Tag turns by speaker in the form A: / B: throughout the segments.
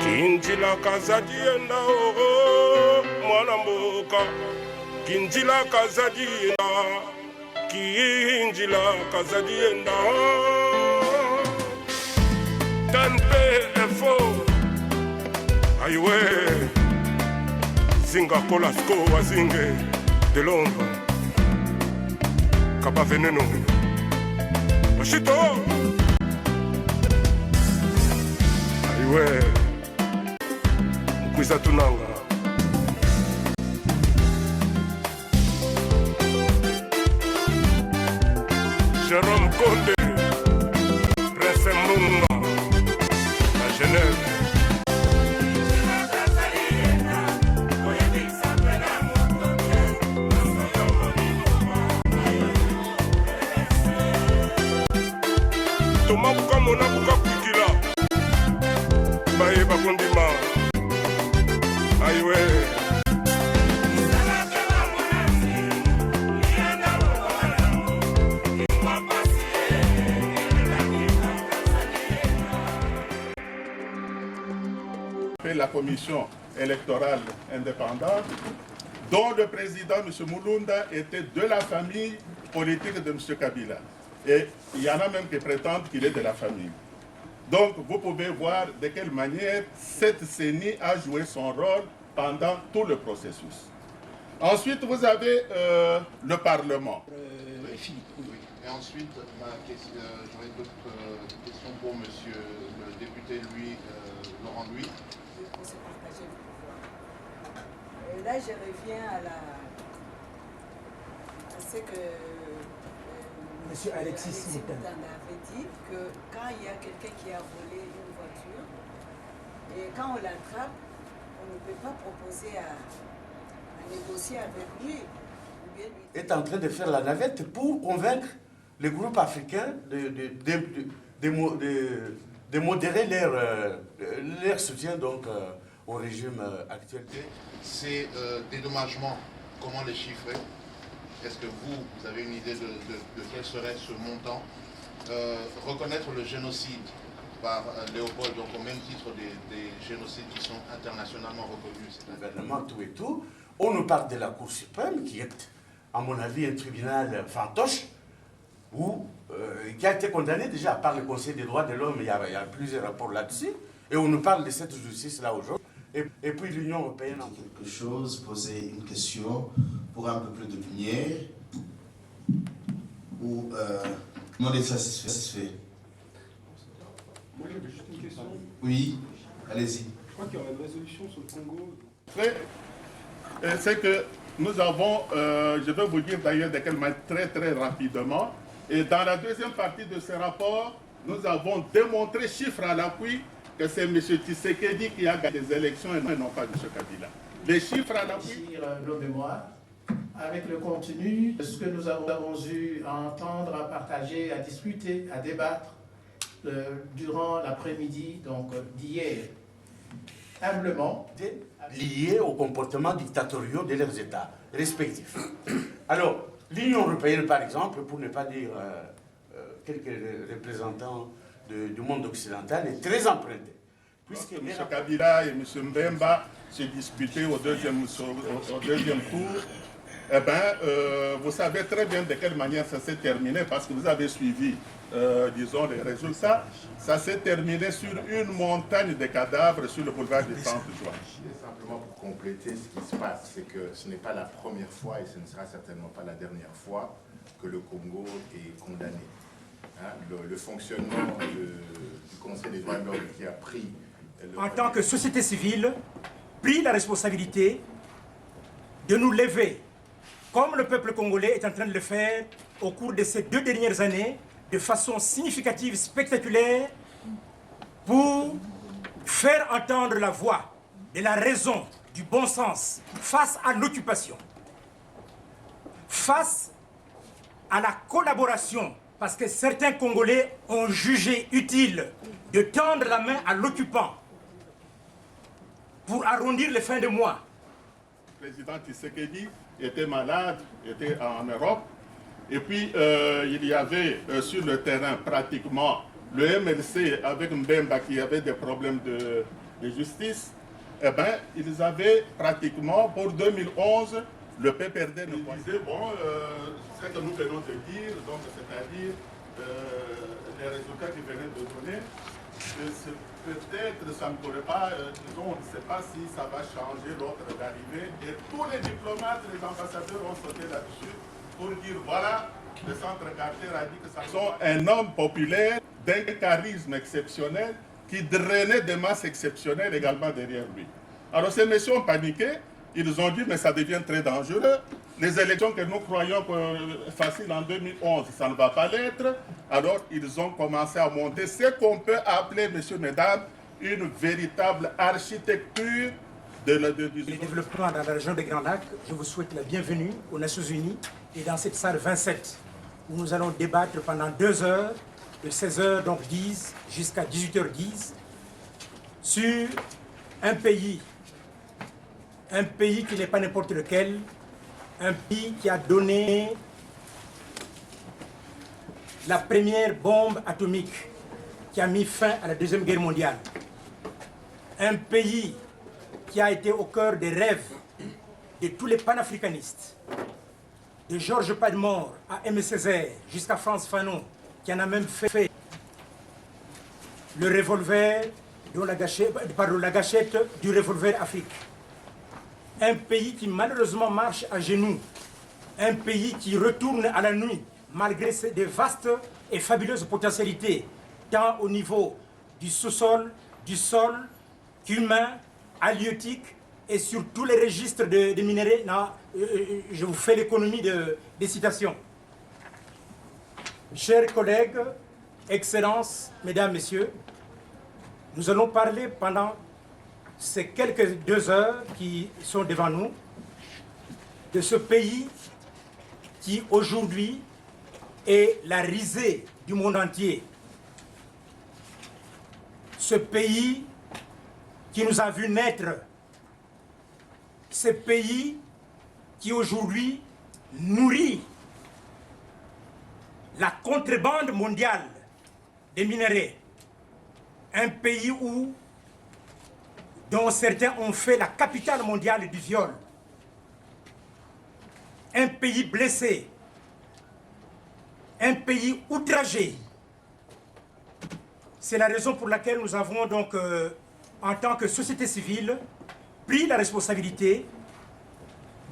A: Kinjila kazadienda oh mwana mboka Kinjila kazadienda Kinjila kazadienda Tanpe efo Aiwe Zinga kolasko wazinge de l'ombre Kaba veneno Oshito Aiwe Mkwiza tunanga Jérôme Condé Prince Munga à Genève Thomas Bukamona Bukakukila Baye Bakondima Aïwe
B: La commission électorale indépendante dont le président M. Mulunda était de la famille politique de M. Kabila. Et il y en a même qui prétendent qu'il est de la famille. Donc vous pouvez voir de quelle manière cette CENI a joué son rôle pendant tout le processus. Ensuite, vous avez le Parlement.
C: Philippe, oui. Et ensuite, j'aurais d'autres questions pour monsieur le député Laurent Louis.
D: Et là, je reviens à ce que
E: monsieur Alexis
D: Moutanda avait dit, que quand il y a quelqu'un qui a volé une voiture, et quand on l'attrape, on ne peut pas proposer à négocier avec lui.
F: Est en train de faire la navette pour convaincre les groupes africains de modérer leur soutien donc, au régime actuel.
C: Ces dédommagements, comment les chiffrer? Est-ce que vous avez une idée de quel serait ce montant? Reconnaître le génocide par Léopold, donc au même titre des génocides qui sont internationalement reconnus.
F: Le gouvernement, tout et tout. On nous parle de la Cour suprême, qui est, à mon avis, un tribunal fantoche, qui a été condamné déjà par le Conseil des droits de l'homme. Il y a plusieurs rapports là-dessus. Et on nous parle de cette justice-là aujourd'hui. Et puis l'Union européenne.
G: Quelque chose, poser une question pour un peu plus de lumière. Ou comment est satisfait?
H: Moi j'avais juste une question.
G: Oui, allez-y.
H: Je crois qu'il y aura une résolution sur le Congo.
B: C'est que nous avons, je vais vous dire d'ailleurs de quelle manière très rapidement, et dans la deuxième partie de ce rapport, nous avons démontré chiffres à l'appui que c'est M. Tshisekedi qui a gagné les élections et non pas M. Kabila. Les chiffres à l'appui.
I: Nos mémoires, avec le contenu de ce que nous avons eu à entendre, à partager, à discuter, à débattre durant l'après-midi d'hier, humblement.
F: Liés au comportement dictatorial de leurs États respectifs. Alors, l'Union européenne, par exemple, pour ne pas dire quelques représentants du monde occidental, est très empruntée.
B: Puisque M. Kabila et M. Mbemba se disputaient au deuxième tour, eh bien, vous savez très bien de quelle manière ça s'est terminé, parce que vous avez suivi, disons, les résultats. Ça s'est terminé sur une montagne de cadavres sur le boulevard du 30 juin.
J: Simplement pour compléter ce qui se passe, c'est que ce n'est pas la première fois et ce ne sera certainement pas la dernière fois que le Congo est condamné. Hein, le fonctionnement du Conseil des droits de l'homme qui a pris...
E: En tant que société civile, pris la responsabilité de nous lever, comme le peuple congolais est en train de le faire au cours de ces 2 dernières années, de façon significative, spectaculaire, pour faire entendre la voix de la raison, du bon sens, face à l'occupation, face à la collaboration, parce que certains Congolais ont jugé utile de tendre la main à l'occupant pour arrondir les fins de mois.
B: Le président Tshisekedi était malade, était en Europe, et puis il y avait sur le terrain pratiquement le MLC avec Mbemba qui avait des problèmes de justice, eh bien, ils avaient pratiquement, pour 2011, le PPRD nous disait, bon, ce que nous venons de dire, donc c'est-à-dire les résultats qu'ils venaient de donner, peut-être ça ne pourrait pas, disons, on ne sait pas si ça va changer l'ordre d'arrivée. Et tous les diplomates, les ambassadeurs ont sauté là-dessus pour dire, voilà, le centre Carter a dit que ça sont un homme populaire d'un charisme exceptionnel qui drainait des masses exceptionnelles également derrière lui. Alors ces messieurs ont paniqué, ils ont dit mais ça devient très dangereux. Les élections que nous croyons faciles en 2011, ça ne va pas l'être. Alors ils ont commencé à monter ce qu'on peut appeler, messieurs, mesdames, une véritable architecture du
E: développement dans la région des Grands Lacs. Je vous souhaite la bienvenue aux Nations Unies et dans cette salle 27 où nous allons débattre pendant 2 heures, de 16h10 jusqu'à 18h10, sur un pays qui n'est pas n'importe lequel, un pays qui a donné la première bombe atomique qui a mis fin à la Deuxième Guerre mondiale. Un pays qui a été au cœur des rêves de tous les panafricanistes, de Georges Padmore à Aimé Césaire jusqu'à Frantz Fanon, qui en a même fait le revolver, la gâchette du revolver Afrique. Un pays qui malheureusement marche à genoux. Un pays qui retourne à la nuit malgré des vastes et fabuleuses potentialités, tant au niveau du sous-sol, du sol, humain, halieutique et sur tous les registres des minéraux. Je vous fais l'économie des citations. Chers collègues, Excellences, Mesdames, Messieurs, nous allons parler pendant ces quelques 2 heures qui sont devant nous de ce pays qui aujourd'hui est la risée du monde entier. Ce pays qui nous a vu naître, ce pays qui aujourd'hui nourrit la contrebande mondiale des minéraux, un pays dont certains ont fait la capitale mondiale du viol, un pays blessé, un pays outragé. C'est la raison pour laquelle nous avons donc, en tant que société civile, pris la responsabilité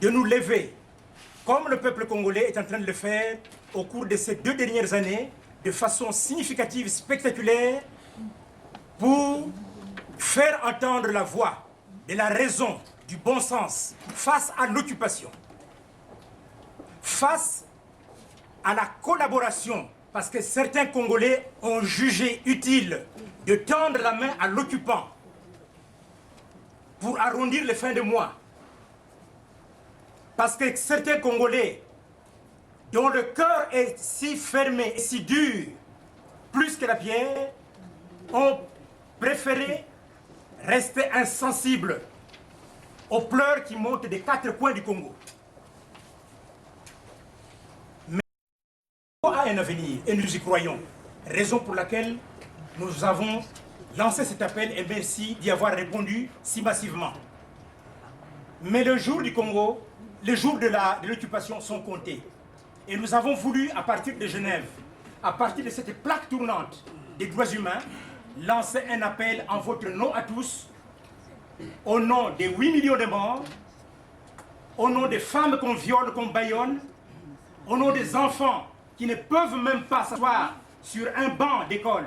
E: de nous lever, comme le peuple congolais est en train de le faire au cours de ces 2 dernières années, de façon significative, spectaculaire, pour faire entendre la voix de la raison, du bon sens, face à l'occupation, face à la collaboration, parce que certains Congolais ont jugé utile de tendre la main à l'occupant pour arrondir les fins de mois. Parce que certains Congolais, dont le cœur est si fermé et si dur, plus que la pierre, ont préféré rester insensibles aux pleurs qui montent des 4 coins du Congo. Mais le Congo a un avenir et nous y croyons. Raison pour laquelle nous avons lancé cet appel et merci d'y avoir répondu si massivement. Mais le jour du Congo, les jours de l'occupation sont comptés. Et nous avons voulu, à partir de Genève, à partir de cette plaque tournante des droits humains, lancer un appel en votre nom à tous, au nom des 8 millions de morts, au nom des femmes qu'on viole, qu'on bâillonne, au nom des enfants qui ne peuvent même pas s'asseoir sur un banc d'école,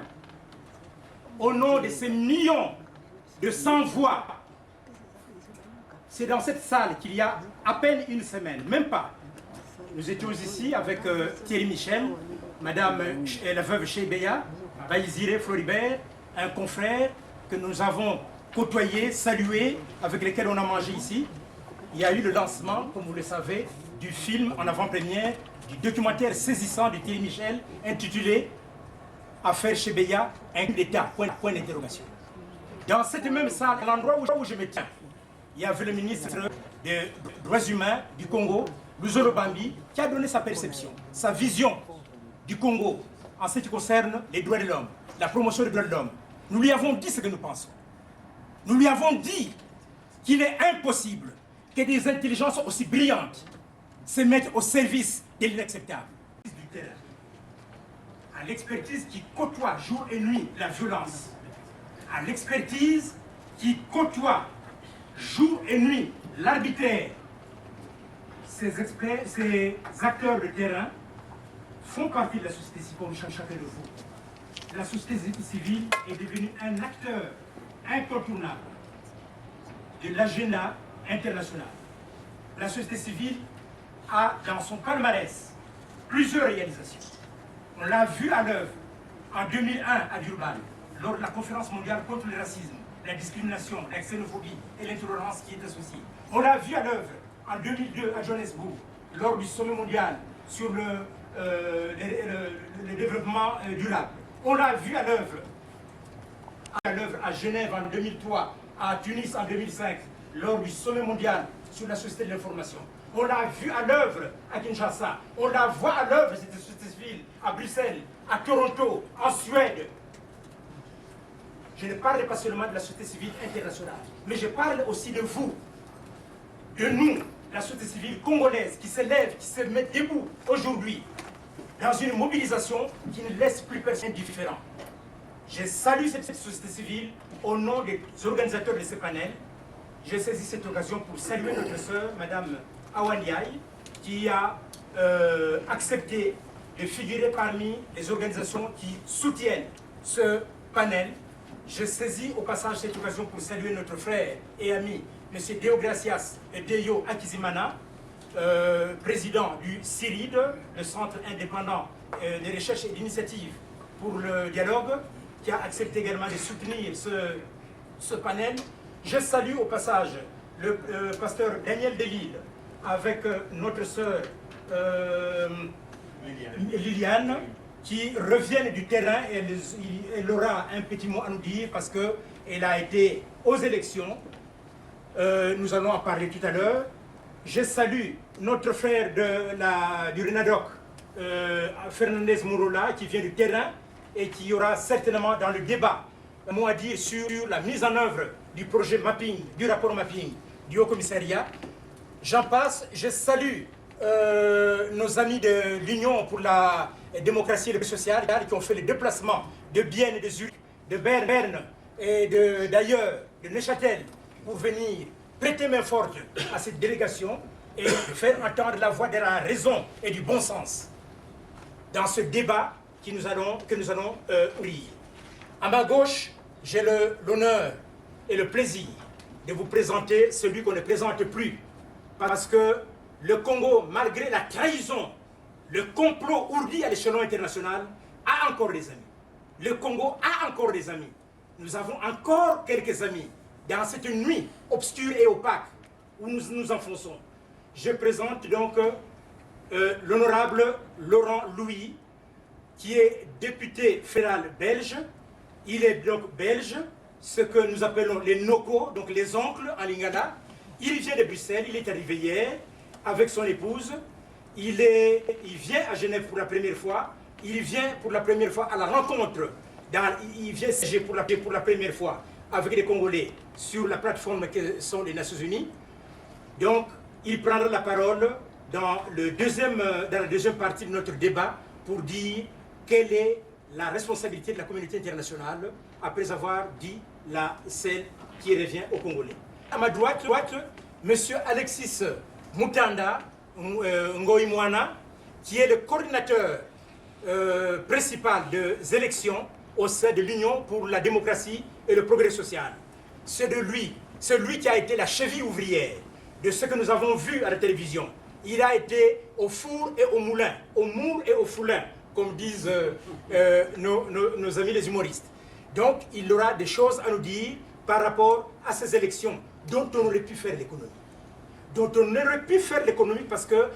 E: au nom de ces millions de sans-voix. C'est dans cette salle qu'il y a à peine une semaine, même pas. Nous étions ici avec Thierry Michel, Madame la veuve Chebeya, Baïzire Floribert, un confrère que nous avons côtoyé, salué, avec lequel on a mangé ici. Il y a eu le lancement, comme vous le savez, du film en avant-première, du documentaire saisissant de Thierry Michel, intitulé « Affaire Chebeya, un coup d'État, point d'interrogation ». Dans cette même salle, à l'endroit où je me tiens, il y avait le ministre des droits humains du Congo, Luzolo Bambi, qui a donné sa perception, sa vision du Congo en ce qui concerne les droits de l'homme, la promotion des droits de l'homme. Nous lui avons dit ce que nous pensons. Nous lui avons dit qu'il est impossible que des intelligences aussi brillantes se mettent au service de l'inacceptable. Du terrain, à l'expertise qui côtoie jour et nuit la violence, à l'expertise qui côtoie jour et nuit l'arbitraire, ces acteurs de terrain font partie de la société civile comme chacun de vous. La société civile est devenue un acteur incontournable de l'agenda international. La société civile a dans son palmarès plusieurs réalisations. On l'a vu à l'œuvre en 2001 à Durban, lors de la conférence mondiale contre le racisme, la discrimination, la xénophobie et l'intolérance qui est associée. On l'a vu à l'œuvre en 2002 à Johannesburg, lors du sommet mondial sur le développement durable. On l'a vu à l'œuvre à Genève en 2003, à Tunis en 2005, lors du sommet mondial sur la société de l'information. On l'a vu à l'œuvre à Kinshasa, on la voit à l'œuvre, cette société civile, à Bruxelles, à Toronto, en Suède. Je ne parle pas seulement de la société civile internationale, mais je parle aussi de vous, de nous, la société civile congolaise qui se lève, qui se met debout aujourd'hui, dans une mobilisation qui ne laisse plus personne indifférent. Je salue cette société civile au nom des organisateurs de ce panel. Je saisis cette occasion pour saluer notre sœur, Madame Awandiaï, qui a accepté de figurer parmi les organisations qui soutiennent ce panel. Je saisis au passage cette occasion pour saluer notre frère et ami, M. Deogracias Deyo Akizimana, président du CIRID, le Centre indépendant de recherche et d'initiative pour le dialogue, qui a accepté également de soutenir ce panel. Je salue au passage le pasteur Daniel Delille avec notre sœur Liliane, qui reviennent du terrain. Elle aura un petit mot à nous dire parce qu'elle a été aux élections. Nous allons en parler tout à l'heure. Je salue notre frère du RENADOC, Fernandez Mourola, qui vient du terrain et qui aura certainement dans le débat un mot à dire sur la mise en œuvre du projet mapping, du rapport mapping du Haut-Commissariat. J'en passe, je salue nos amis de l'Union pour la démocratie et le social qui ont fait le déplacement de Bienne et de Zurich, de Berne et d'ailleurs de Neuchâtel pour venir prêter main forte à cette délégation et faire entendre la voix de la raison et du bon sens dans ce débat que nous allons ouvrir. À ma gauche, j'ai l'honneur et le plaisir de vous présenter celui qu'on ne présente plus, parce que le Congo, malgré la trahison, le complot ourdi à l'échelon international, a encore des amis. Le Congo a encore des amis. Nous avons encore quelques amis dans cette nuit obscure et opaque où nous nous enfonçons. Je présente donc l'honorable Laurent Louis, qui est député fédéral belge. Il est donc belge, ce que nous appelons les NOCO, donc les oncles en lingala. Il vient de Bruxelles, il est arrivé hier avec son épouse. Il vient à Genève pour la première fois. Il vient pour la première fois à la rencontre. Il vient siéger pour la première fois avec les Congolais sur la plateforme que sont les Nations Unies. Donc, il prendra la parole dans la deuxième partie de notre débat pour dire quelle est la responsabilité de la communauté internationale après avoir dit celle qui revient aux Congolais. À ma droite, M. Alexis Mutanda Ngoïmouana, qui est le coordinateur principal des élections au sein de l'Union pour la démocratie et le progrès social. C'est lui qui a été la cheville ouvrière de ce que nous avons vu à la télévision. Il a été au four et au moulin, au moule et au foulin, comme disent nos amis les humoristes. Donc, il aura des choses à nous dire par rapport à ces élections dont on aurait pu faire l'économie. Dont on aurait pu faire l'économie parce que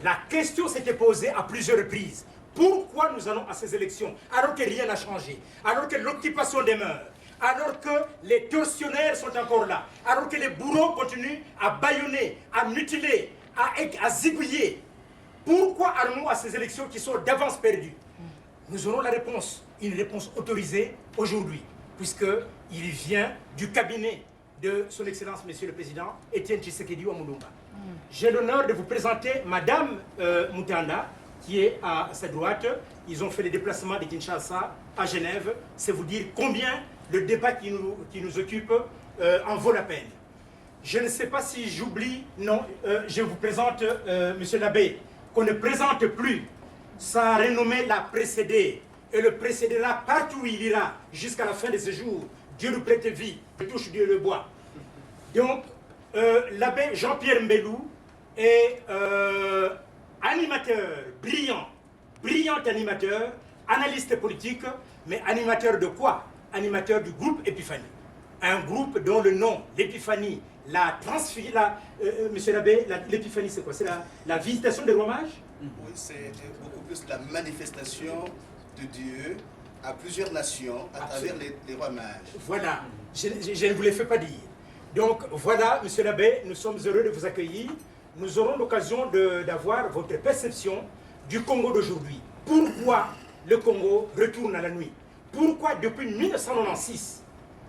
E: la question s'était posée à plusieurs reprises. Pourquoi nous allons à ces élections alors que rien n'a changé, alors que l'occupation demeure, alors que les tortionnaires sont encore là, alors que les bourreaux continuent à bâillonner, à mutiler, à zigouiller? Pourquoi allons-nous à ces élections qui sont d'avance perdues? Nous aurons la réponse, une réponse autorisée aujourd'hui, puisque Il vient du cabinet de son Excellence, Monsieur le Président, Étienne Tshisekedi Wamulumba. J'ai l'honneur de vous présenter Madame Mutanda, qui est à sa droite. Ils ont fait les déplacements de Kinshasa à Genève. C'est vous dire combien le débat qui nous occupe en vaut la peine. Je ne sais pas si j'oublie, non, je vous présente Monsieur l'abbé, qu'on ne présente plus. Sa renommée l'a précédé, et le précédera partout où il ira, jusqu'à la fin de ses jours. Dieu nous prête vie, et touche Dieu le bois. Donc, l'abbé Jean-Pierre Mbelou est animateur, brillant animateur, analyste politique, mais animateur de quoi? Animateur du groupe Épiphanie. Un groupe dont le nom, l'Épiphanie, monsieur l'abbé, l'Épiphanie c'est quoi? C'est la visitation des rois mages?
K: Oui, c'est beaucoup plus la manifestation de Dieu à plusieurs nations à travers les rois mages.
E: Voilà, je ne vous les fais pas dire. Donc voilà, monsieur l'abbé, nous sommes heureux de vous accueillir. Nous aurons l'occasion d'avoir votre perception du Congo d'aujourd'hui. Pourquoi le Congo retourne à la nuit? Pourquoi depuis 1996,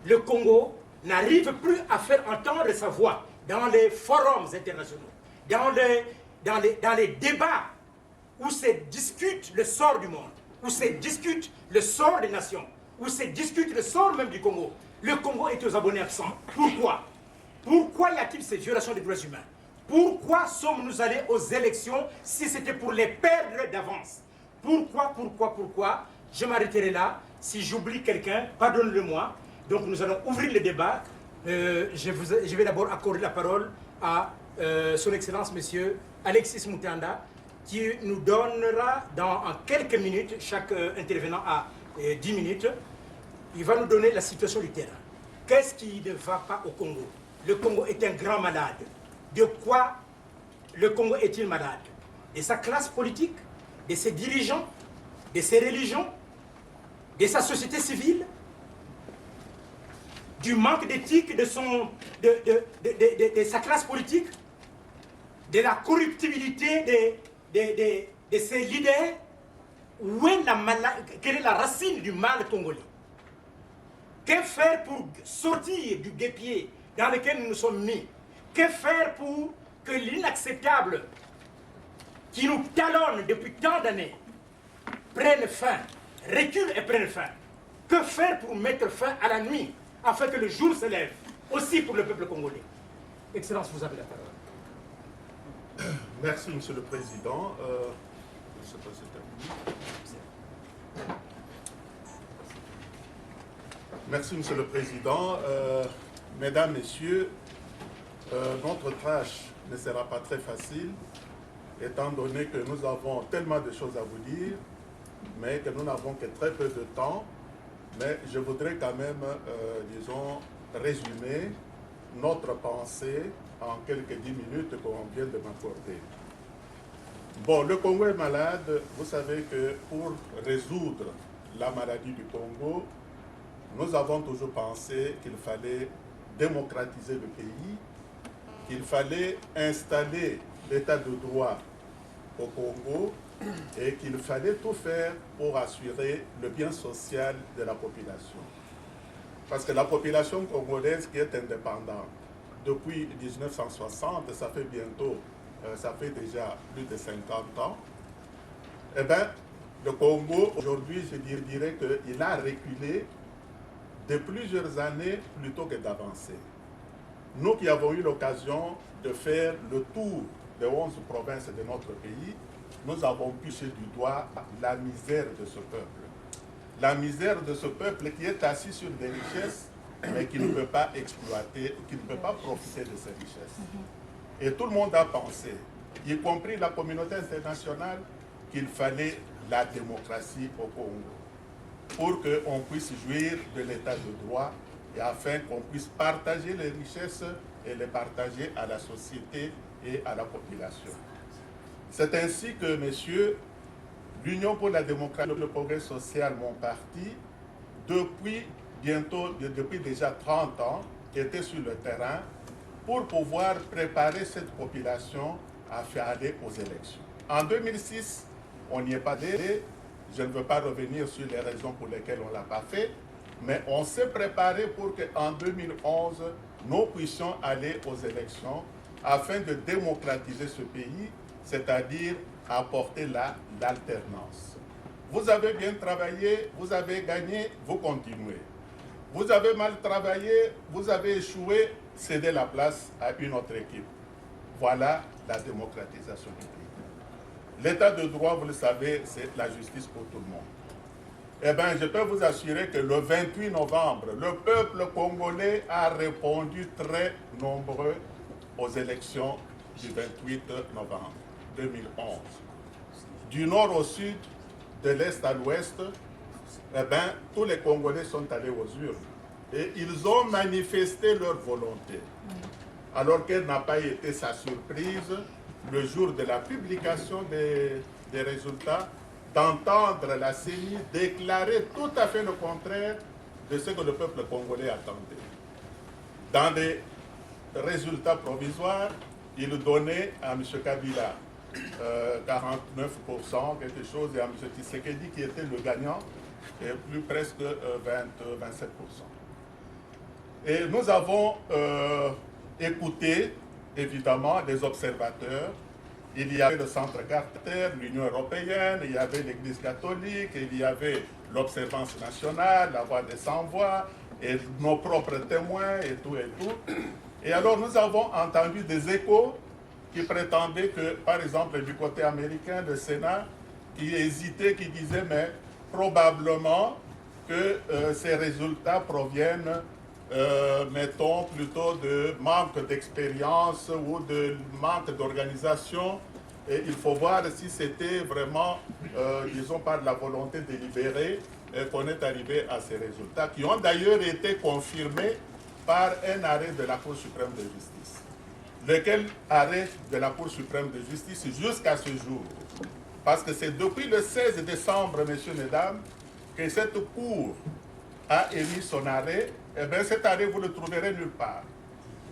E: le Congo n'arrive plus à faire entendre sa voix dans les forums internationaux, dans les débats où se discute le sort du monde, où se discute le sort des nations, où se discute le sort même du Congo. Le Congo est aux abonnés absents. Pourquoi? Pourquoi y a-t-il ces violations des droits humains? Pourquoi sommes-nous allés aux élections si c'était pour les perdre d'avance? Pourquoi? Je m'arrêterai là. Si j'oublie quelqu'un, pardonne-le-moi. Donc nous allons ouvrir le débat. Je vais d'abord accorder la parole à son Excellence, Monsieur Alexis Mutanda, qui nous donnera en quelques minutes, chaque intervenant a 10 minutes, il va nous donner la situation du terrain. Qu'est-ce qui ne va pas au Congo? Le Congo est un grand malade. De quoi le Congo est-il malade? De sa classe politique, de ses dirigeants, de ses religions, de sa société civile, du manque d'éthique de sa classe politique, de la corruptibilité de ses leaders. Quelle est la racine du mal congolais? Que faire pour sortir du guêpier dans lequel nous nous sommes mis? Que faire pour que l'inacceptable qui nous talonne depuis tant d'années prenne fin, recule et prenne fin? Que faire pour mettre fin à la nuit afin que le jour se lève aussi pour le peuple congolais? Excellence, vous avez la parole.
B: Merci, Monsieur le Président. Je ne sais pas si c'est terminé. Merci, Monsieur le Président. Mesdames, Messieurs, notre tâche ne sera pas très facile, étant donné que nous avons tellement de choses à vous dire, mais que nous n'avons que très peu de temps. Mais je voudrais quand même, disons, résumer notre pensée en quelques 10 minutes qu'on vient de m'accorder. Bon, le Congo est malade. Vous savez que pour résoudre la maladie du Congo, nous avons toujours pensé qu'il fallait démocratiser le pays, qu'il fallait installer l'état de droit au Congo et qu'il fallait tout faire pour assurer le bien social de la population. Parce que la population congolaise qui est indépendante depuis 1960, ça fait bientôt, ça fait déjà plus de 50 ans, eh bien, le Congo, aujourd'hui, je dirais qu'il a reculé de plusieurs années plutôt que d'avancer. Nous qui avons eu l'occasion de faire le tour des 11 provinces de notre pays, nous avons touché du doigt la misère de ce peuple. La misère de ce peuple qui est assis sur des richesses, mais qui ne peut pas exploiter, qui ne peut pas profiter de ces richesses. Et tout le monde a pensé, y compris la communauté internationale, qu'il fallait la démocratie au Congo, pour qu'on puisse jouir de l'état de droit et afin qu'on puisse partager les richesses et les partager à la société et à la population. C'est ainsi que, messieurs, l'Union pour la démocratie et le progrès social, mon parti, depuis déjà 30 ans, était sur le terrain pour pouvoir préparer cette population à faire aller aux élections. En 2006, on n'y est pas allé. Je ne veux pas revenir sur les raisons pour lesquelles on ne l'a pas fait, mais on s'est préparé pour qu'en 2011, nous puissions aller aux élections afin de démocratiser ce pays, c'est-à-dire apporter l'alternance. Vous avez bien travaillé, vous avez gagné, vous continuez. Vous avez mal travaillé, vous avez échoué, cédez la place à une autre équipe. Voilà la démocratisation du pays. L'état de droit, vous le savez, c'est la justice pour tout le monde. Eh bien, je peux vous assurer que le 28 novembre, le peuple congolais a répondu très nombreux aux élections du 28 novembre 2011. Du nord au sud, de l'est à l'ouest, eh bien, tous les Congolais sont allés aux urnes et ils ont manifesté leur volonté. Alors quelle n'a pas été sa surprise le jour de la publication des résultats, d'entendre la CENI déclarer tout à fait le contraire de ce que le peuple congolais attendait. Dans les résultats provisoires, il donnait à M. Kabila 49%, quelque chose, et à M. Tshisekedi qui était le gagnant, et plus presque 27%. Et nous avons écouté, évidemment, des observateurs. Il y avait le Centre Carter, l'Union européenne, il y avait l'Église catholique, il y avait l'Observance nationale, la Voix des Sans-Voix, et nos propres témoins, et tout, et tout. Et alors nous avons entendu des échos qui prétendaient que, par exemple, du côté américain, le Sénat, qui hésitait, qui disait, mais probablement que ces résultats proviennent, mettons, plutôt de manque d'expérience ou de manque d'organisation. Et il faut voir si c'était vraiment, disons, par la volonté délibérée qu'on est arrivé à ces résultats, qui ont d'ailleurs été confirmés par un arrêt de la Cour suprême de justice. Lequel arrêt de la Cour suprême de justice jusqu'à ce jour? Parce que c'est depuis le 16 décembre, messieurs, mesdames, que cette Cour a émis son arrêt. Eh bien, cet arrêt, vous le trouverez nulle part.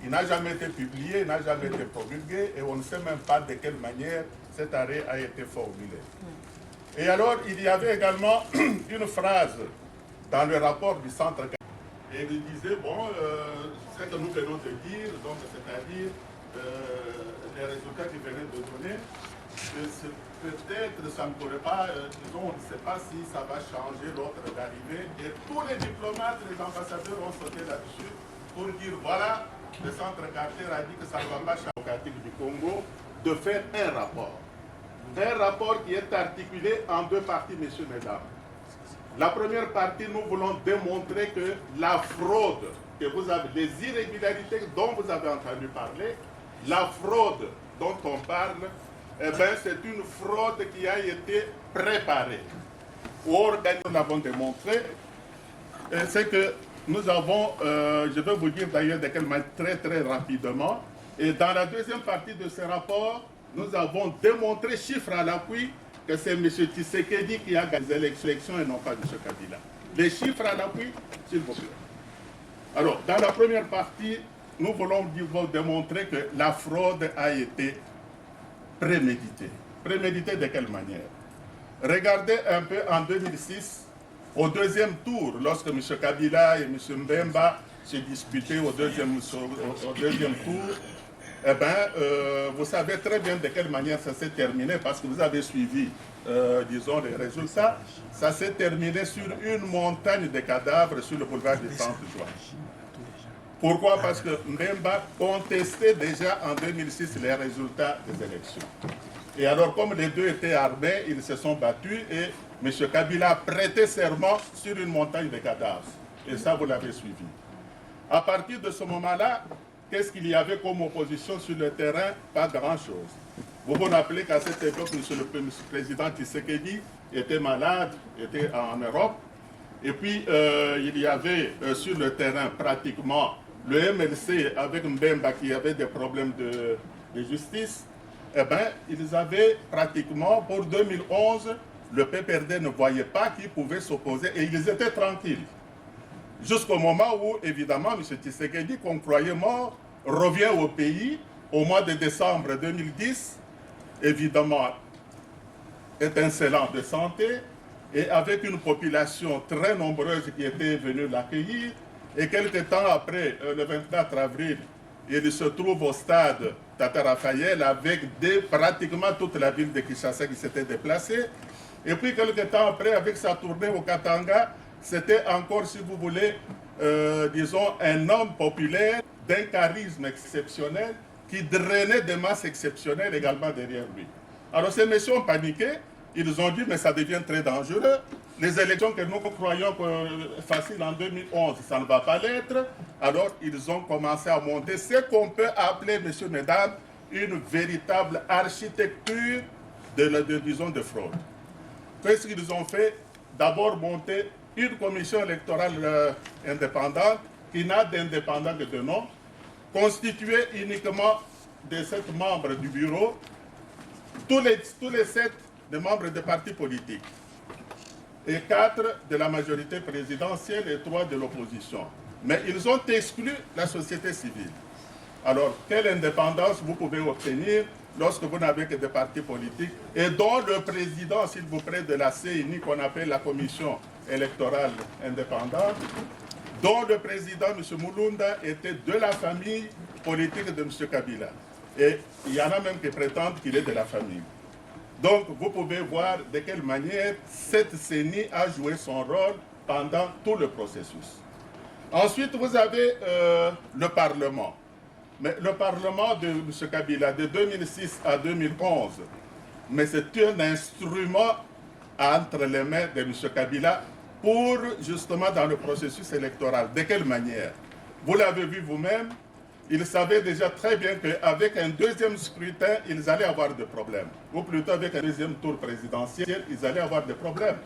B: Il n'a jamais été publié, il n'a jamais été promulgué, et on ne sait même pas de quelle manière cet arrêt a été formulé. Et alors, il y avait également une phrase dans le rapport du Centre. Et il disait, bon, ce que nous venons de dire, donc c'est-à-dire les résultats qu'il venait de donner, peut-être ça ne pourrait pas, disons, on ne sait pas si ça va changer l'ordre d'arrivée. Et tous les diplomates, les ambassadeurs ont sauté là-dessus pour dire, voilà, le Centre Carter a dit que ça ne va pas changer du Congo de faire un rapport. Un rapport qui est articulé en deux parties, messieurs, mesdames. La première partie, nous voulons démontrer que la fraude que vous avez, les irrégularités dont vous avez entendu parler, la fraude dont on parle, eh bien, c'est une fraude qui a été préparée. Nous l'avons démontré, c'est que nous avons, je vais vous dire d'ailleurs de quelle manière très très rapidement, et dans la deuxième partie de ce rapport, nous avons démontré, chiffres à l'appui, que c'est M. Tshisekedi qui a gagné les élections et non pas M. Kabila. Les chiffres à l'appui, s'il vous plaît. Alors, dans la première partie, nous voulons vous démontrer que la fraude a été préméditée. Préméditée de quelle manière? Regardez un peu en 2006, au deuxième tour, lorsque M. Kabila et M. Mbemba se disputaient au deuxième tour, eh bien, vous savez très bien de quelle manière ça s'est terminé, parce que vous avez suivi, disons, les résultats. Ça s'est terminé sur une montagne de cadavres sur le boulevard du 30 juin. Pourquoi? Parce que Mbemba contestait déjà en 2006 les résultats des élections. Et alors, comme les deux étaient armés, ils se sont battus et M. Kabila a prêté serment sur une montagne de cadavres. Et ça, vous l'avez suivi. À partir de ce moment-là, qu'est-ce qu'il y avait comme opposition sur le terrain? Pas grand-chose. Vous vous rappelez qu'à cette époque, le président Tshisekedi était malade, était en Europe. Et puis, il y avait sur le terrain pratiquement le MLC avec Mbemba qui avait des problèmes de justice. Eh bien, ils avaient pratiquement, pour 2011, le PPRD ne voyait pas qui pouvait s'opposer et ils étaient tranquilles. Jusqu'au moment où, évidemment, M. Tshisekedi, qu'on croyait mort, revient au pays au mois de décembre 2010, évidemment étincelant de santé, et avec une population très nombreuse qui était venue l'accueillir. Et quelques temps après, le 24 avril, il se trouve au stade Tata Raphaël avec pratiquement toute la ville de Kinshasa qui s'était déplacée. Et puis quelques temps après, avec sa tournée au Katanga, c'était encore, si vous voulez, disons, un homme populaire d'un charisme exceptionnel qui drainait des masses exceptionnelles également derrière lui. Alors ces messieurs ont paniqué, ils ont dit mais ça devient très dangereux, les élections que nous croyons faciles en 2011, ça ne va pas l'être. Alors ils ont commencé à monter ce qu'on peut appeler, messieurs, mesdames, une véritable architecture de fraude. Qu'est-ce qu'ils ont fait? D'abord monter une commission électorale indépendante qui n'a d'indépendant que de nom, constituée uniquement de 7 membres du bureau, tous les 7 des membres des partis politiques, et 4 de la majorité présidentielle et 3 de l'opposition. Mais ils ont exclu la société civile. Alors, quelle indépendance vous pouvez obtenir lorsque vous n'avez que des partis politiques et dont le président, s'il vous plaît, de la CENI, qu'on appelle la Commission électorale indépendante, dont le président, M. Mulunda, était de la famille politique de M. Kabila. Et il y en a même qui prétendent qu'il est de la famille. Donc, vous pouvez voir de quelle manière cette CENI a joué son rôle pendant tout le processus. Ensuite, vous avez le Parlement. Mais le Parlement de M. Kabila, de 2006 à 2011, mais c'est un instrument entre les mains de M. Kabila pour, justement, dans le processus électoral. De quelle manière? Vous l'avez vu vous-même, ils savaient déjà très bien qu'avec un deuxième scrutin, ils allaient avoir des problèmes. Ou plutôt avec un deuxième tour présidentiel, ils allaient avoir des problèmes.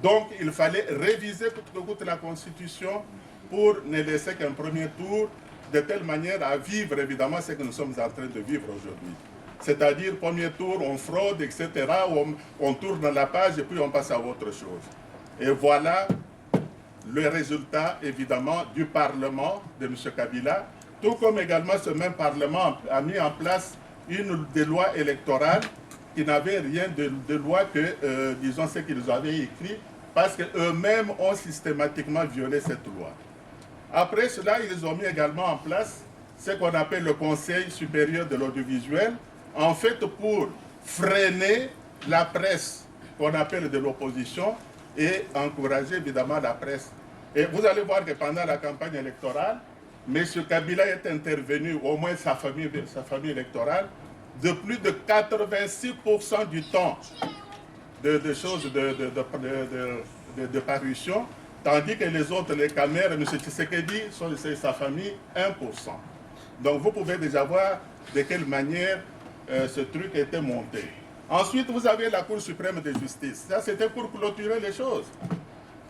B: Donc, il fallait réviser toute la Constitution pour ne laisser qu'un premier tour, de telle manière à vivre évidemment ce que nous sommes en train de vivre aujourd'hui. C'est-à-dire, premier tour, on fraude, etc., on tourne la page et puis on passe à autre chose. Et voilà le résultat, évidemment, du Parlement de M. Kabila, tout comme également ce même Parlement a mis en place des lois électorales qui n'avaient rien de loi que, disons, ce qu'ils avaient écrit, parce qu'eux-mêmes ont systématiquement violé cette loi. Après cela, ils ont mis également en place ce qu'on appelle le Conseil supérieur de l'audiovisuel, en fait pour freiner la presse qu'on appelle de l'opposition et encourager évidemment la presse. Et vous allez voir que pendant la campagne électorale, M. Kabila est intervenu, au moins sa famille électorale, de plus de 86% du temps de choses de parution, tandis que les autres, les caméras, M. Tshisekedi, c'est sa famille, 1%. Donc vous pouvez déjà voir de quelle manière ce truc a été monté. Ensuite, vous avez la Cour suprême de justice. Ça, c'était pour clôturer les choses.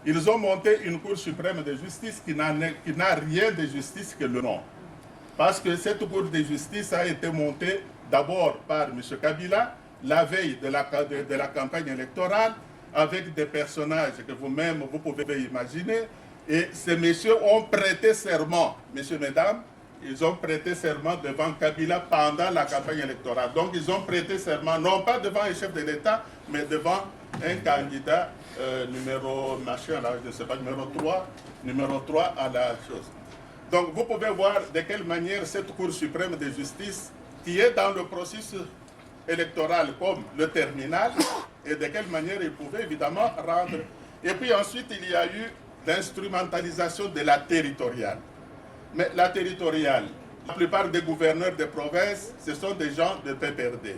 B: Ils ont monté une Cour suprême de justice qui n'a rien de justice que le nom. Parce que cette Cour de justice a été montée d'abord par M. Kabila, la veille de la campagne électorale, avec des personnages que vous-même, vous pouvez imaginer. Et ces messieurs ont prêté serment, messieurs, mesdames, ils ont prêté serment devant Kabila pendant la campagne électorale. Donc ils ont prêté serment, non pas devant un chef de l'État, mais devant un candidat numéro 3 à la chose. Donc vous pouvez voir de quelle manière cette Cour suprême de justice, qui est dans le processus électoral comme le terminal, et de quelle manière il pouvait évidemment rendre. Et puis ensuite, il y a eu l'instrumentalisation de la territoriale. Mais la territoriale, la plupart des gouverneurs de province, ce sont des gens de PPRD.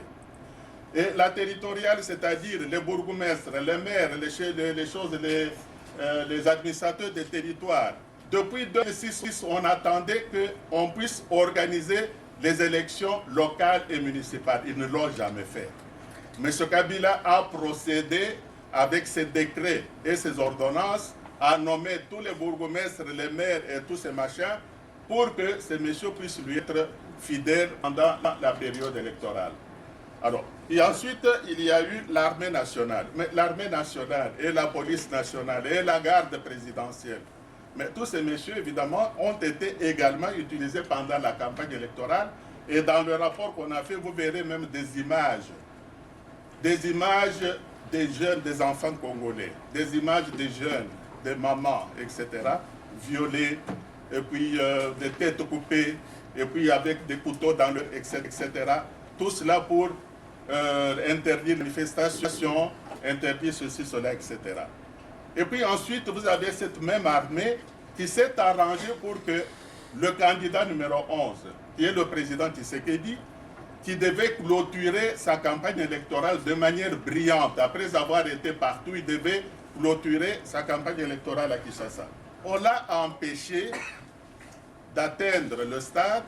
B: Et la territoriale, c'est-à-dire les bourgmestres, les maires, les administrateurs des territoires. Depuis 2006, on attendait qu'on puisse organiser les élections locales et municipales. Ils ne l'ont jamais fait. M. Kabila a procédé avec ses décrets et ses ordonnances à nommer tous les bourgmestres, les maires et tous ces machins pour que ces messieurs puissent lui être fidèles pendant la période électorale. Alors, et ensuite, il y a eu l'armée nationale. Mais l'armée nationale et la police nationale et la garde présidentielle, mais tous ces messieurs, évidemment, ont été également utilisés pendant la campagne électorale. Et dans le rapport qu'on a fait, vous verrez même des images des jeunes, des enfants congolais, des images des jeunes, des mamans, etc., violées, et puis des têtes coupées, et puis avec des couteaux dans le, etc. Tout cela pour interdire les manifestations, interdire ceci, cela, etc. Et puis ensuite, vous avez cette même armée qui s'est arrangée pour que le candidat numéro 11, qui est le président Tshisekedi, qui devait clôturer sa campagne électorale de manière brillante. Après avoir été partout, il devait clôturer sa campagne électorale à Kinshasa. On l'a empêché d'atteindre le stade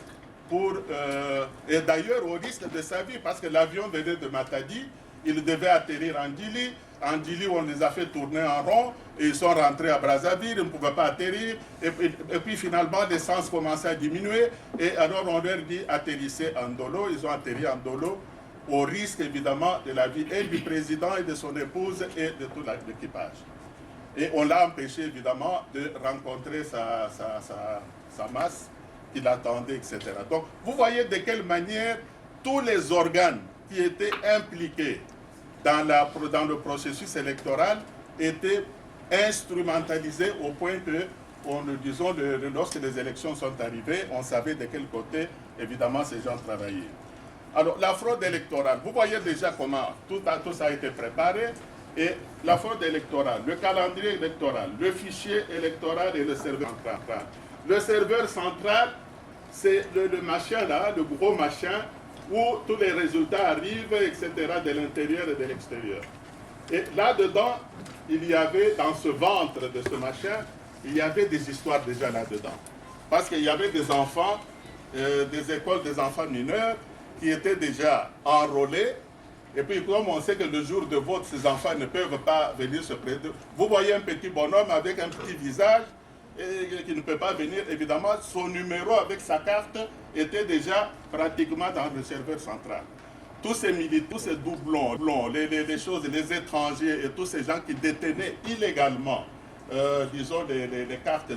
B: et d'ailleurs au risque de sa vie, parce que l'avion venait de Matadi, il devait atterrir en Dili. En Dili, on les a fait tourner en rond et ils sont rentrés à Brazzaville, ils ne pouvaient pas atterrir. Et puis finalement, l'essence commençait à diminuer. Et alors on leur dit atterrissez en Ndolo. Ils ont atterri en Ndolo au risque évidemment de la vie et du président et de son épouse et de tout l'équipage. Et on l'a empêché évidemment de rencontrer sa masse qui l'attendait, etc. Donc vous voyez de quelle manière tous les organes qui étaient impliqués dans le processus électoral étaient instrumentalisés au point que, disons, lorsque les élections sont arrivées, on savait de quel côté, évidemment, ces gens travaillaient. Alors, la fraude électorale, vous voyez déjà comment tout ça a été préparé. Et la fraude électorale, le calendrier électoral, le fichier électoral et le serveur central. Le serveur central, c'est le machin là, le gros machin, où tous les résultats arrivent, etc., de l'intérieur et de l'extérieur. Et là-dedans, il y avait, dans ce ventre de ce machin, il y avait des histoires déjà là-dedans. Parce qu'il y avait des enfants, des écoles des enfants mineurs, qui étaient déjà enrôlés. Et puis, comme on sait que le jour de vote, ces enfants ne peuvent pas venir se prêter. Vous voyez un petit bonhomme avec un petit visage, et qui ne peut pas venir, évidemment, son numéro avec sa carte était déjà pratiquement dans le serveur central. Tous ces militaires, tous ces doublons, les choses, les étrangers et tous ces gens qui détenaient illégalement, disons, les cartes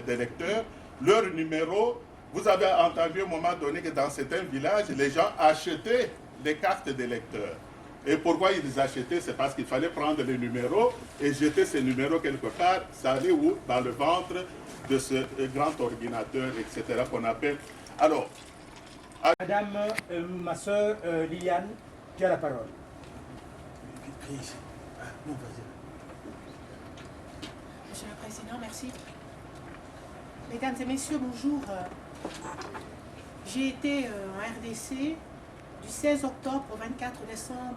B: d'électeurs, leur numéro, vous avez entendu à un moment donné que dans certains villages, les gens achetaient les cartes d'électeurs. Et pourquoi ils les achetaient? C'est parce qu'il fallait prendre les numéros et jeter ces numéros quelque part. Ça allait où? Dans le ventre de ce grand ordinateur, etc. qu'on appelle. Alors,
E: Madame, ma soeur Liliane, tu as la parole.
L: Monsieur le Président, merci. Mesdames et messieurs, bonjour. J'ai été en RDC du 16 octobre au 24 décembre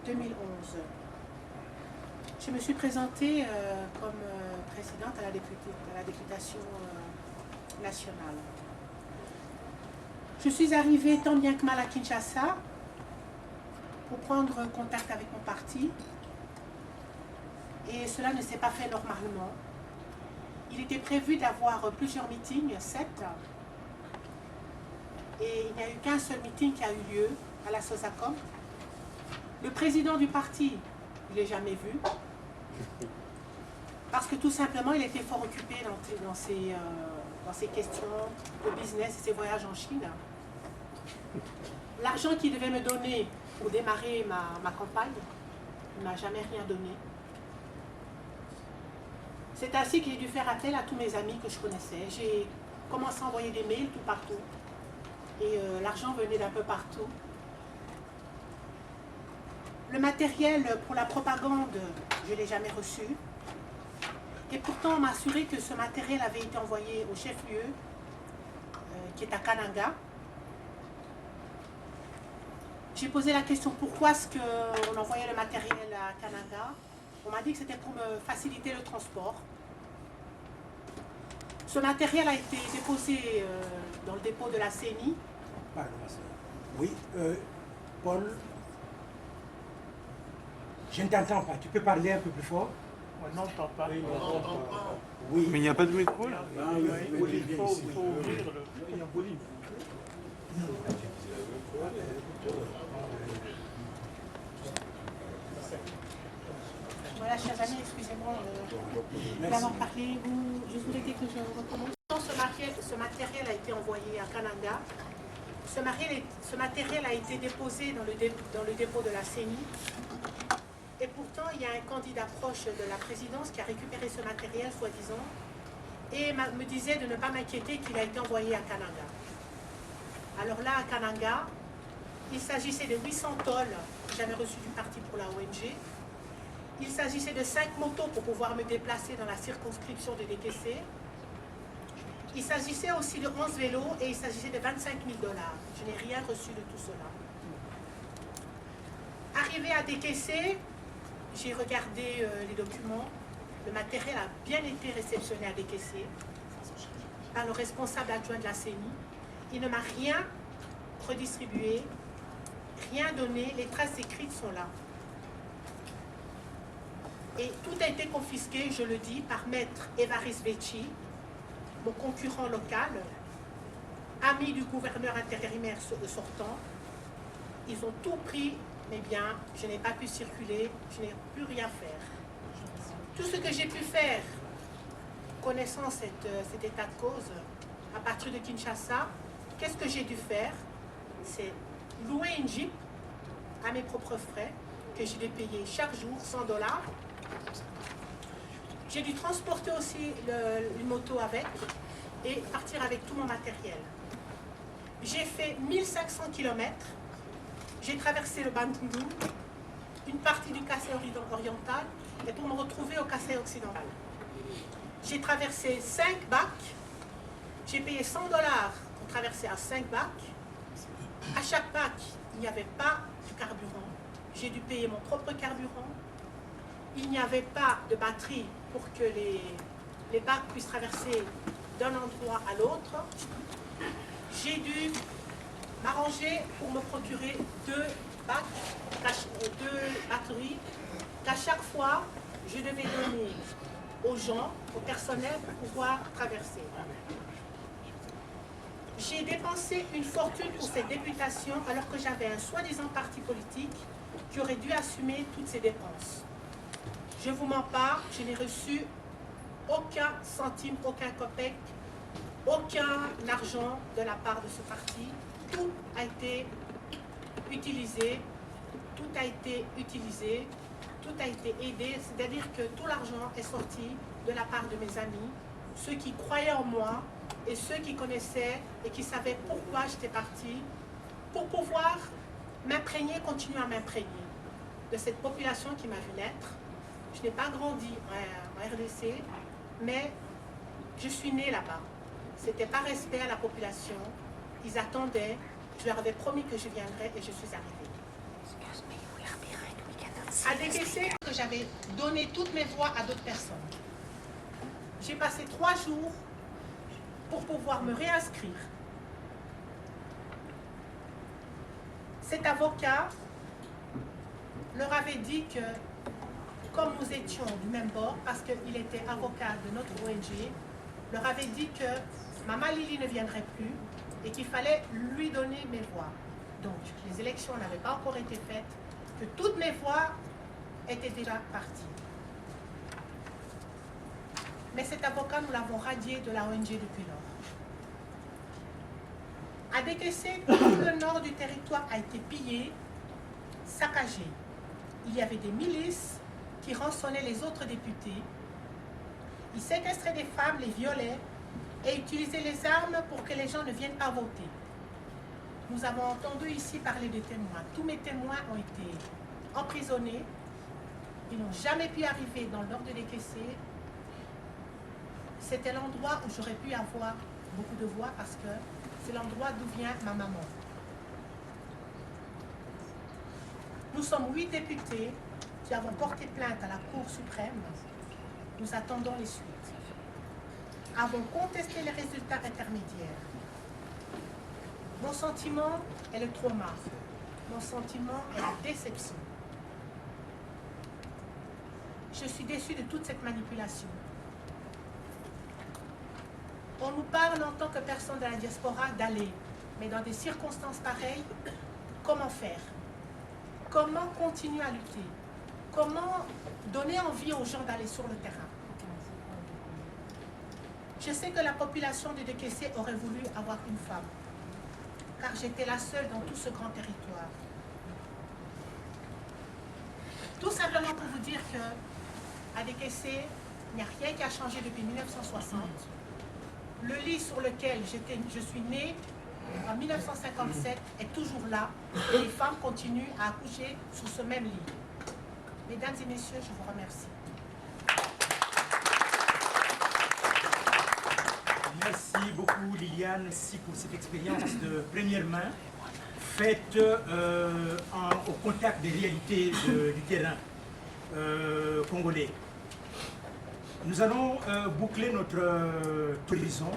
L: 2011. Je me suis présentée comme présidente à la députation nationale. Je suis arrivée tant bien que mal à Kinshasa pour prendre contact avec mon parti et cela ne s'est pas fait normalement. Il était prévu d'avoir plusieurs meetings, 7, et il n'y a eu qu'un seul meeting qui a eu lieu à la Sosacom. Le président du parti, je ne l'ai jamais vu, parce que tout simplement, il était fort occupé dans ses questions de business et ses voyages en Chine. L'argent qu'il devait me donner pour démarrer ma campagne, il ne m'a jamais rien donné. C'est ainsi que j'ai dû faire appel à tous mes amis que je connaissais. J'ai commencé à envoyer des mails tout partout. Et l'argent venait d'un peu partout. Le matériel pour la propagande, je ne l'ai jamais reçu. Et pourtant, on m'a assuré que ce matériel avait été envoyé au chef-lieu, qui est à Kananga. J'ai posé la question pourquoi est-ce qu'on envoyait le matériel à Kananga. On m'a dit que c'était pour me faciliter le transport. Ce matériel a été déposé dans le dépôt de la CENI.
E: Pardon, oui, Paul, je ne t'entends pas. Tu peux parler un peu plus fort?
I: On n'entend pas.
E: Oui.
H: Mais il n'y a pas de micro là?
I: Il faut ouvrir le volume.
L: Voilà, chers amis, excusez-moi d'avoir parlé. Je voulais dire que je recommence. Ce matériel a été envoyé à Kananga ce matériel a été déposé dans le dépôt de la CENI. Et pourtant, il y a un candidat proche de la présidence qui a récupéré ce matériel, soi-disant, et me disait de ne pas m'inquiéter qu'il a été envoyé à Kananga. Alors là, à Kananga, il s'agissait de 800 tolls que j'avais reçus du parti pour la ONG. Il s'agissait de 5 motos pour pouvoir me déplacer dans la circonscription de DKC. Il s'agissait aussi de 11 vélos et il s'agissait de 25 000 $. Je n'ai rien reçu de tout cela. Arrivé à DKC, j'ai regardé les documents. Le matériel a bien été réceptionné à DKC par le responsable adjoint de la CENI. Il ne m'a rien redistribué, rien donné. Les traces écrites sont là. Et tout a été confisqué, je le dis, par maître Évariste Vecchi, mon concurrent local, ami du gouverneur intérimaire sortant. Ils ont tout pris, mais bien, je n'ai pas pu circuler, je n'ai pu rien faire. Tout ce que j'ai pu faire, connaissant cet état de cause, à partir de Kinshasa, qu'est-ce que j'ai dû faire? C'est louer une Jeep à mes propres frais, que j'ai dû payer chaque jour 100 $. J'ai dû transporter aussi une moto avec et partir avec tout mon matériel. J'ai fait 1500 km. J'ai traversé le Bandundu, une partie du Kassai oriental et pour me retrouver au Kassai occidental. J'ai traversé 5 bacs. J'ai payé 100 $ pour traverser à 5 bacs. À chaque bac, il n'y avait pas de carburant. J'ai dû payer mon propre carburant. Il n'y avait pas de batterie pour que les bacs puissent traverser d'un endroit à l'autre. J'ai dû m'arranger pour me procurer 2 batteries qu'à chaque fois, je devais donner aux gens, au personnel, pour pouvoir traverser. J'ai dépensé une fortune pour cette députation alors que j'avais un soi-disant parti politique qui aurait dû assumer toutes ces dépenses. Je vous mens pas, je n'ai reçu aucun centime, aucun copec, aucun argent de la part de ce parti. Tout a été utilisé, tout a été utilisé, tout a été aidé, c'est-à-dire que tout l'argent est sorti de la part de mes amis, ceux qui croyaient en moi et ceux qui connaissaient et qui savaient pourquoi j'étais partie, pour pouvoir m'imprégner, continuer à m'imprégner de cette population qui m'a vu naître. Je n'ai pas grandi en RDC, mais je suis née là-bas. C'était par respect à la population. Ils attendaient. Je leur avais promis que je viendrais et je suis arrivée. À DKC, que j'avais donné toutes mes voix à d'autres personnes. J'ai passé 3 jours pour pouvoir me réinscrire. Cet avocat leur avait dit que, comme nous étions du même bord, parce qu'il était avocat de notre ONG, leur avait dit que Maman Lili ne viendrait plus et qu'il fallait lui donner mes voix. Donc, les élections n'avaient pas encore été faites, que toutes mes voix étaient déjà parties. Mais cet avocat, nous l'avons radié de la ONG depuis lors. À DKC, tout le nord du territoire a été pillé, saccagé. Il y avait des milices qui rançonnaient les autres députés. Ils séquestraient des femmes, les violaient et utilisaient les armes pour que les gens ne viennent pas voter. Nous avons entendu ici parler de témoins. Tous mes témoins ont été emprisonnés. Ils n'ont jamais pu arriver dans le nord de DKC. C'était l'endroit où j'aurais pu avoir beaucoup de voix parce que c'est l'endroit d'où vient ma maman. Nous sommes 8 députés qui avons porté plainte à la Cour suprême. Nous attendons les suites. Avons contesté les résultats intermédiaires. Mon sentiment est le trauma. Mon sentiment est la déception. Je suis déçue de toute cette manipulation. On nous parle en tant que personne de la diaspora d'aller, mais dans des circonstances pareilles, comment faire? Comment continuer à lutter? Comment donner envie aux gens d'aller sur le terrain? Je sais que la population de DKC aurait voulu avoir une femme. car j'étais la seule dans tout ce grand territoire. Tout simplement pour vous dire qu'à Décaissé, il n'y a rien qui a changé depuis 1960. Le lit sur lequel je suis née en 1957 est toujours là et les femmes continuent à accoucher sur ce même lit. Mesdames et messieurs, je vous remercie.
E: Merci beaucoup Liliane, merci pour cette expérience de première main faite au contact des réalités du terrain congolais. Nous allons boucler notre horizon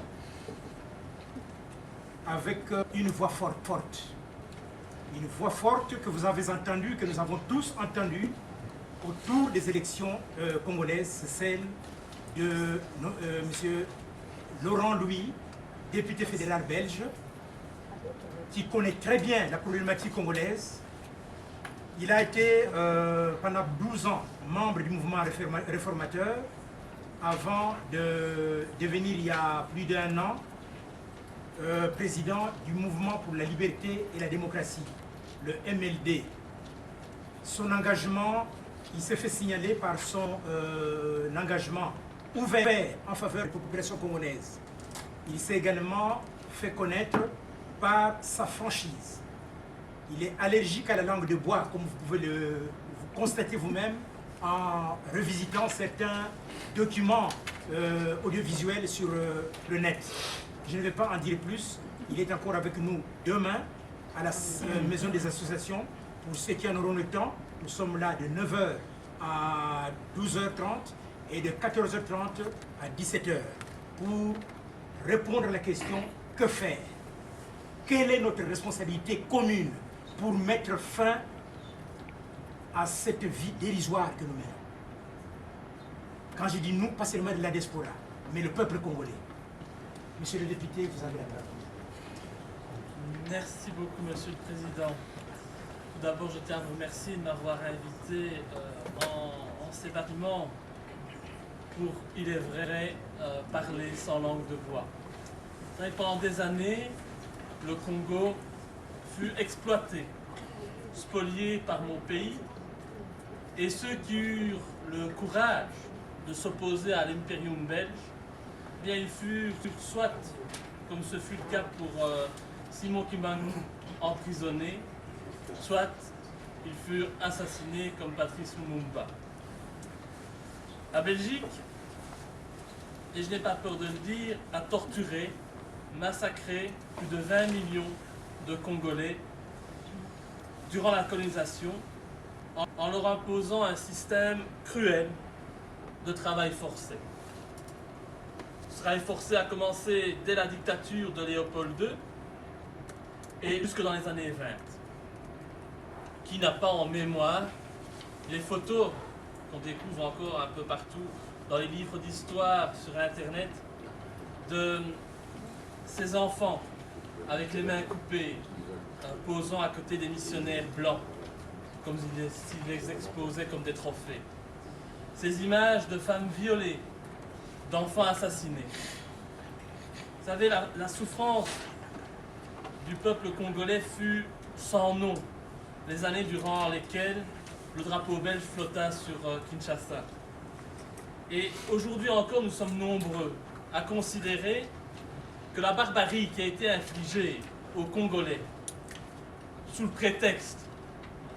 E: avec une voix forte. Une voix forte que vous avez entendue, que nous avons tous entendue autour des élections congolaises, c'est celle de M. Laurent Louis, député fédéral belge, qui connaît très bien la problématique congolaise. Il a été pendant 12 ans membre du mouvement réformateur, avant de devenir il y a plus d'1 an président du mouvement pour la liberté et la démocratie, le MLD. Son engagement, il s'est fait signaler par son engagement ouvert en faveur de la population congolaise. Il s'est également fait connaître par sa franchise. Il est allergique à la langue de bois, comme vous pouvez le constater vous-même en revisitant certains documents audiovisuels sur le net. Je ne vais pas en dire plus. Il est encore avec nous demain à la Maison des Associations. Pour ceux qui en auront le temps, nous sommes là de 9h à 12h30 et de 14h30 à 17h pour répondre à la question « Que faire ?» Quelle est notre responsabilité commune pour mettre fin à cette vie dérisoire que nous menons? Quand je dis nous, pas seulement de la diaspora, mais le peuple congolais. Monsieur le député, vous avez la parole.
M: Merci beaucoup, Monsieur le Président. Tout d'abord, je tiens à vous remercier de m'avoir invité en ces bâtiments pour, il est vrai, parler sans langue de bois. Vous savez, pendant des années, le Congo fut exploité, spolié par mon pays, et ceux qui eurent le courage de s'opposer à l'impérium belge, eh bien, ils furent soit, comme ce fut le cas pour Simon Kimbangu, emprisonnés, soit ils furent assassinés comme Patrice Lumumba. La Belgique, et je n'ai pas peur de le dire, a torturé, massacré plus de 20 millions de Congolais durant la colonisation en leur imposant un système cruel de travail forcé. Ce travail forcé a commencé dès la dictature de Léopold II et jusque dans les années 20. Qui n'a pas en mémoire les photos qu'on découvre encore un peu partout dans les livres d'histoire sur Internet de ces enfants avec les mains coupées, posant à côté des missionnaires blancs, comme s'ils les exposaient comme des trophées. Ces images de femmes violées, d'enfants assassinés. Vous savez, la souffrance du peuple congolais fut sans nom les années durant lesquelles le drapeau belge flotta sur Kinshasa. Et aujourd'hui encore, nous sommes nombreux à considérer que la barbarie qui a été infligée aux Congolais, sous le prétexte,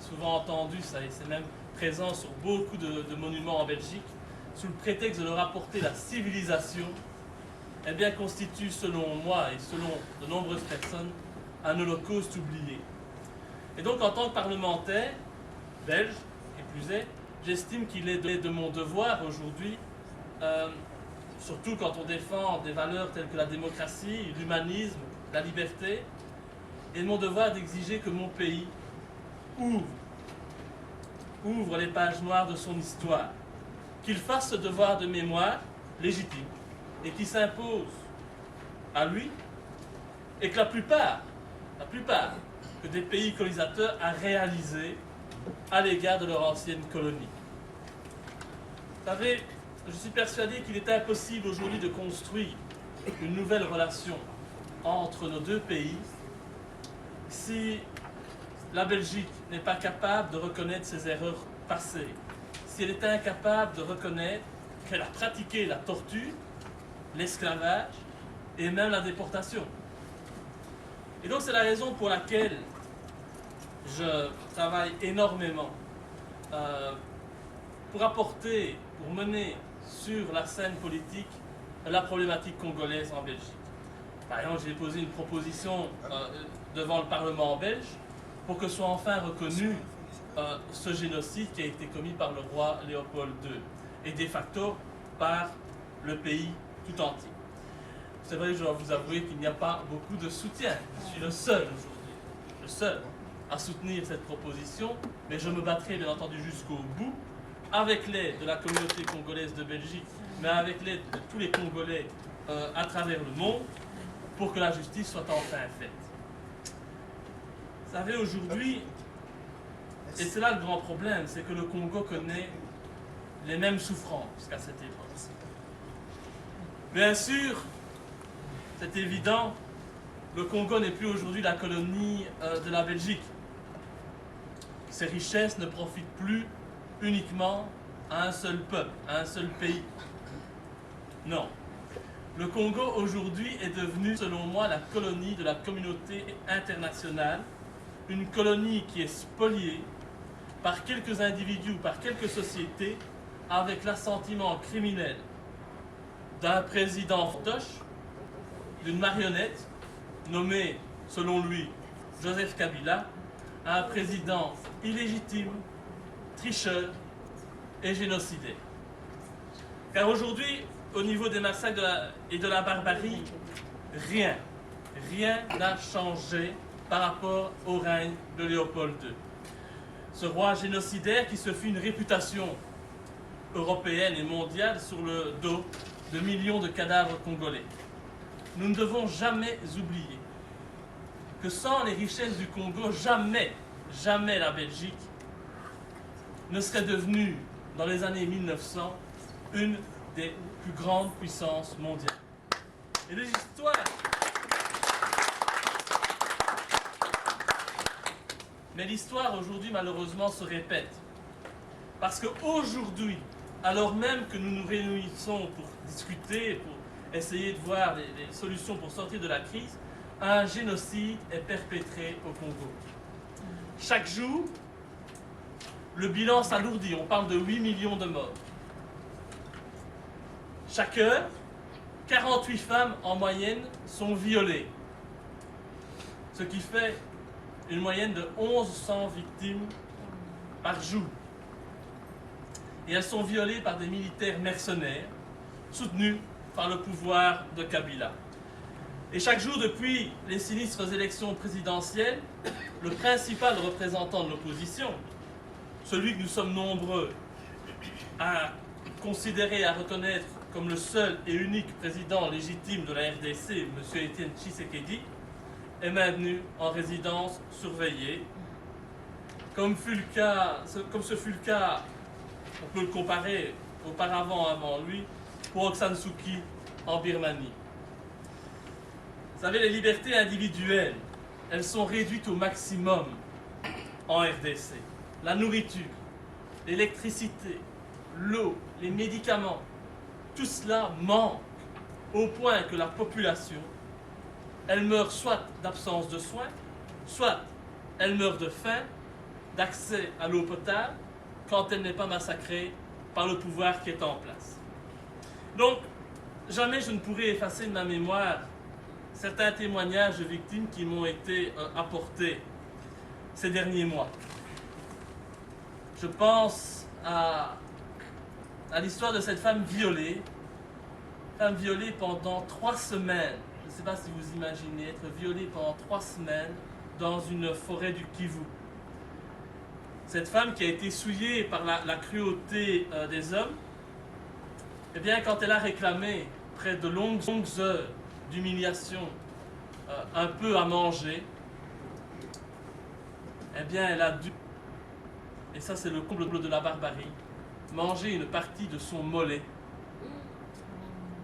M: souvent entendu, ça, et c'est même présent sur beaucoup de monuments en Belgique, sous le prétexte de leur apporter la civilisation, eh bien, constitue, selon moi et selon de nombreuses personnes, un holocauste oublié. Et donc, en tant que parlementaire belge, et plus est, j'estime qu'il est de mon devoir aujourd'hui, surtout quand on défend des valeurs telles que la démocratie, l'humanisme, la liberté, et de mon devoir d'exiger que mon pays ouvre les pages noires de son histoire, qu'il fasse ce devoir de mémoire légitime et qui s'impose à lui, et que la plupart que des pays colonisateurs a réalisé à l'égard de leur ancienne colonie. Vous savez, je suis persuadé qu'il est impossible aujourd'hui de construire une nouvelle relation entre nos deux pays si la Belgique n'est pas capable de reconnaître ses erreurs passées, si elle est incapable de reconnaître qu'elle a pratiqué la torture, l'esclavage et même la déportation. Et donc c'est la raison pour laquelle je travaille énormément pour apporter, pour mener sur la scène politique la problématique congolaise en Belgique. Par exemple, j'ai posé une proposition devant le Parlement belge pour que soit enfin reconnu ce génocide qui a été commis par le roi Léopold II et de facto par le pays tout entier. C'est vrai, je dois vous avouer qu'il n'y a pas beaucoup de soutien. Je suis le seul aujourd'hui, le seul à soutenir cette proposition, mais je me battrai bien entendu jusqu'au bout, avec l'aide de la communauté congolaise de Belgique, mais avec l'aide de tous les Congolais à travers le monde, pour que la justice soit enfin faite. Vous savez, aujourd'hui, et c'est là le grand problème, c'est que le Congo connaît les mêmes souffrances qu'à cette époque. Bien sûr, c'est évident, le Congo n'est plus aujourd'hui la colonie de la Belgique. Ses richesses ne profitent plus uniquement à un seul peuple, à un seul pays. Non. Le Congo aujourd'hui est devenu, selon moi, la colonie de la communauté internationale, une colonie qui est spoliée par quelques individus ou par quelques sociétés avec l'assentiment criminel d'un président fantoche, d'une marionnette nommée, selon lui, Joseph Kabila, un président illégitime, tricheur et génocidaire. Car aujourd'hui, au niveau des massacres et de la barbarie, rien n'a changé par rapport au règne de Léopold II. Ce roi génocidaire qui se fit une réputation européenne et mondiale sur le dos de millions de cadavres congolais. Nous ne devons jamais oublier que sans les richesses du Congo, jamais la Belgique ne serait devenue, dans les années 1900, une des plus grandes puissances mondiales. Et l'histoire... Mais l'histoire aujourd'hui, malheureusement, se répète. Parce qu'aujourd'hui, alors même que nous nous réunissons pour discuter, pour essayer de voir les solutions pour sortir de la crise, un génocide est perpétré au Congo. Chaque jour, le bilan s'alourdit. On parle de 8 millions de morts. Chaque heure, 48 femmes en moyenne sont violées. Ce qui fait une moyenne de 1100 victimes par jour. Et elles sont violées par des militaires mercenaires, soutenus par le pouvoir de Kabila. Et chaque jour, depuis les sinistres élections présidentielles, le principal représentant de l'opposition, celui que nous sommes nombreux à considérer, à reconnaître comme le seul et unique président légitime de la RDC, M. Étienne Tshisekedi, est maintenu en résidence surveillée, comme ce fut le cas, on peut le comparer auparavant avant lui, pour Aung San Suu Kyi en Birmanie. Vous savez, les libertés individuelles, elles sont réduites au maximum en RDC. La nourriture, l'électricité, l'eau, les médicaments, tout cela manque au point que la population, elle meurt soit d'absence de soins, soit elle meurt de faim, d'accès à l'eau potable, quand elle n'est pas massacrée par le pouvoir qui est en place. Donc, jamais je ne pourrai effacer de ma mémoire certains témoignages de victimes qui m'ont été apportés ces derniers mois. Je pense à l'histoire de cette femme violée pendant 3 semaines. Je ne sais pas si vous imaginez être violée pendant 3 semaines dans une forêt du Kivu. Cette femme qui a été souillée par la cruauté des hommes, eh bien, quand elle a réclamé, après de longues heures d'humiliation, un peu à manger, eh bien, elle a dû, et ça c'est le comble de la barbarie, manger une partie de son mollet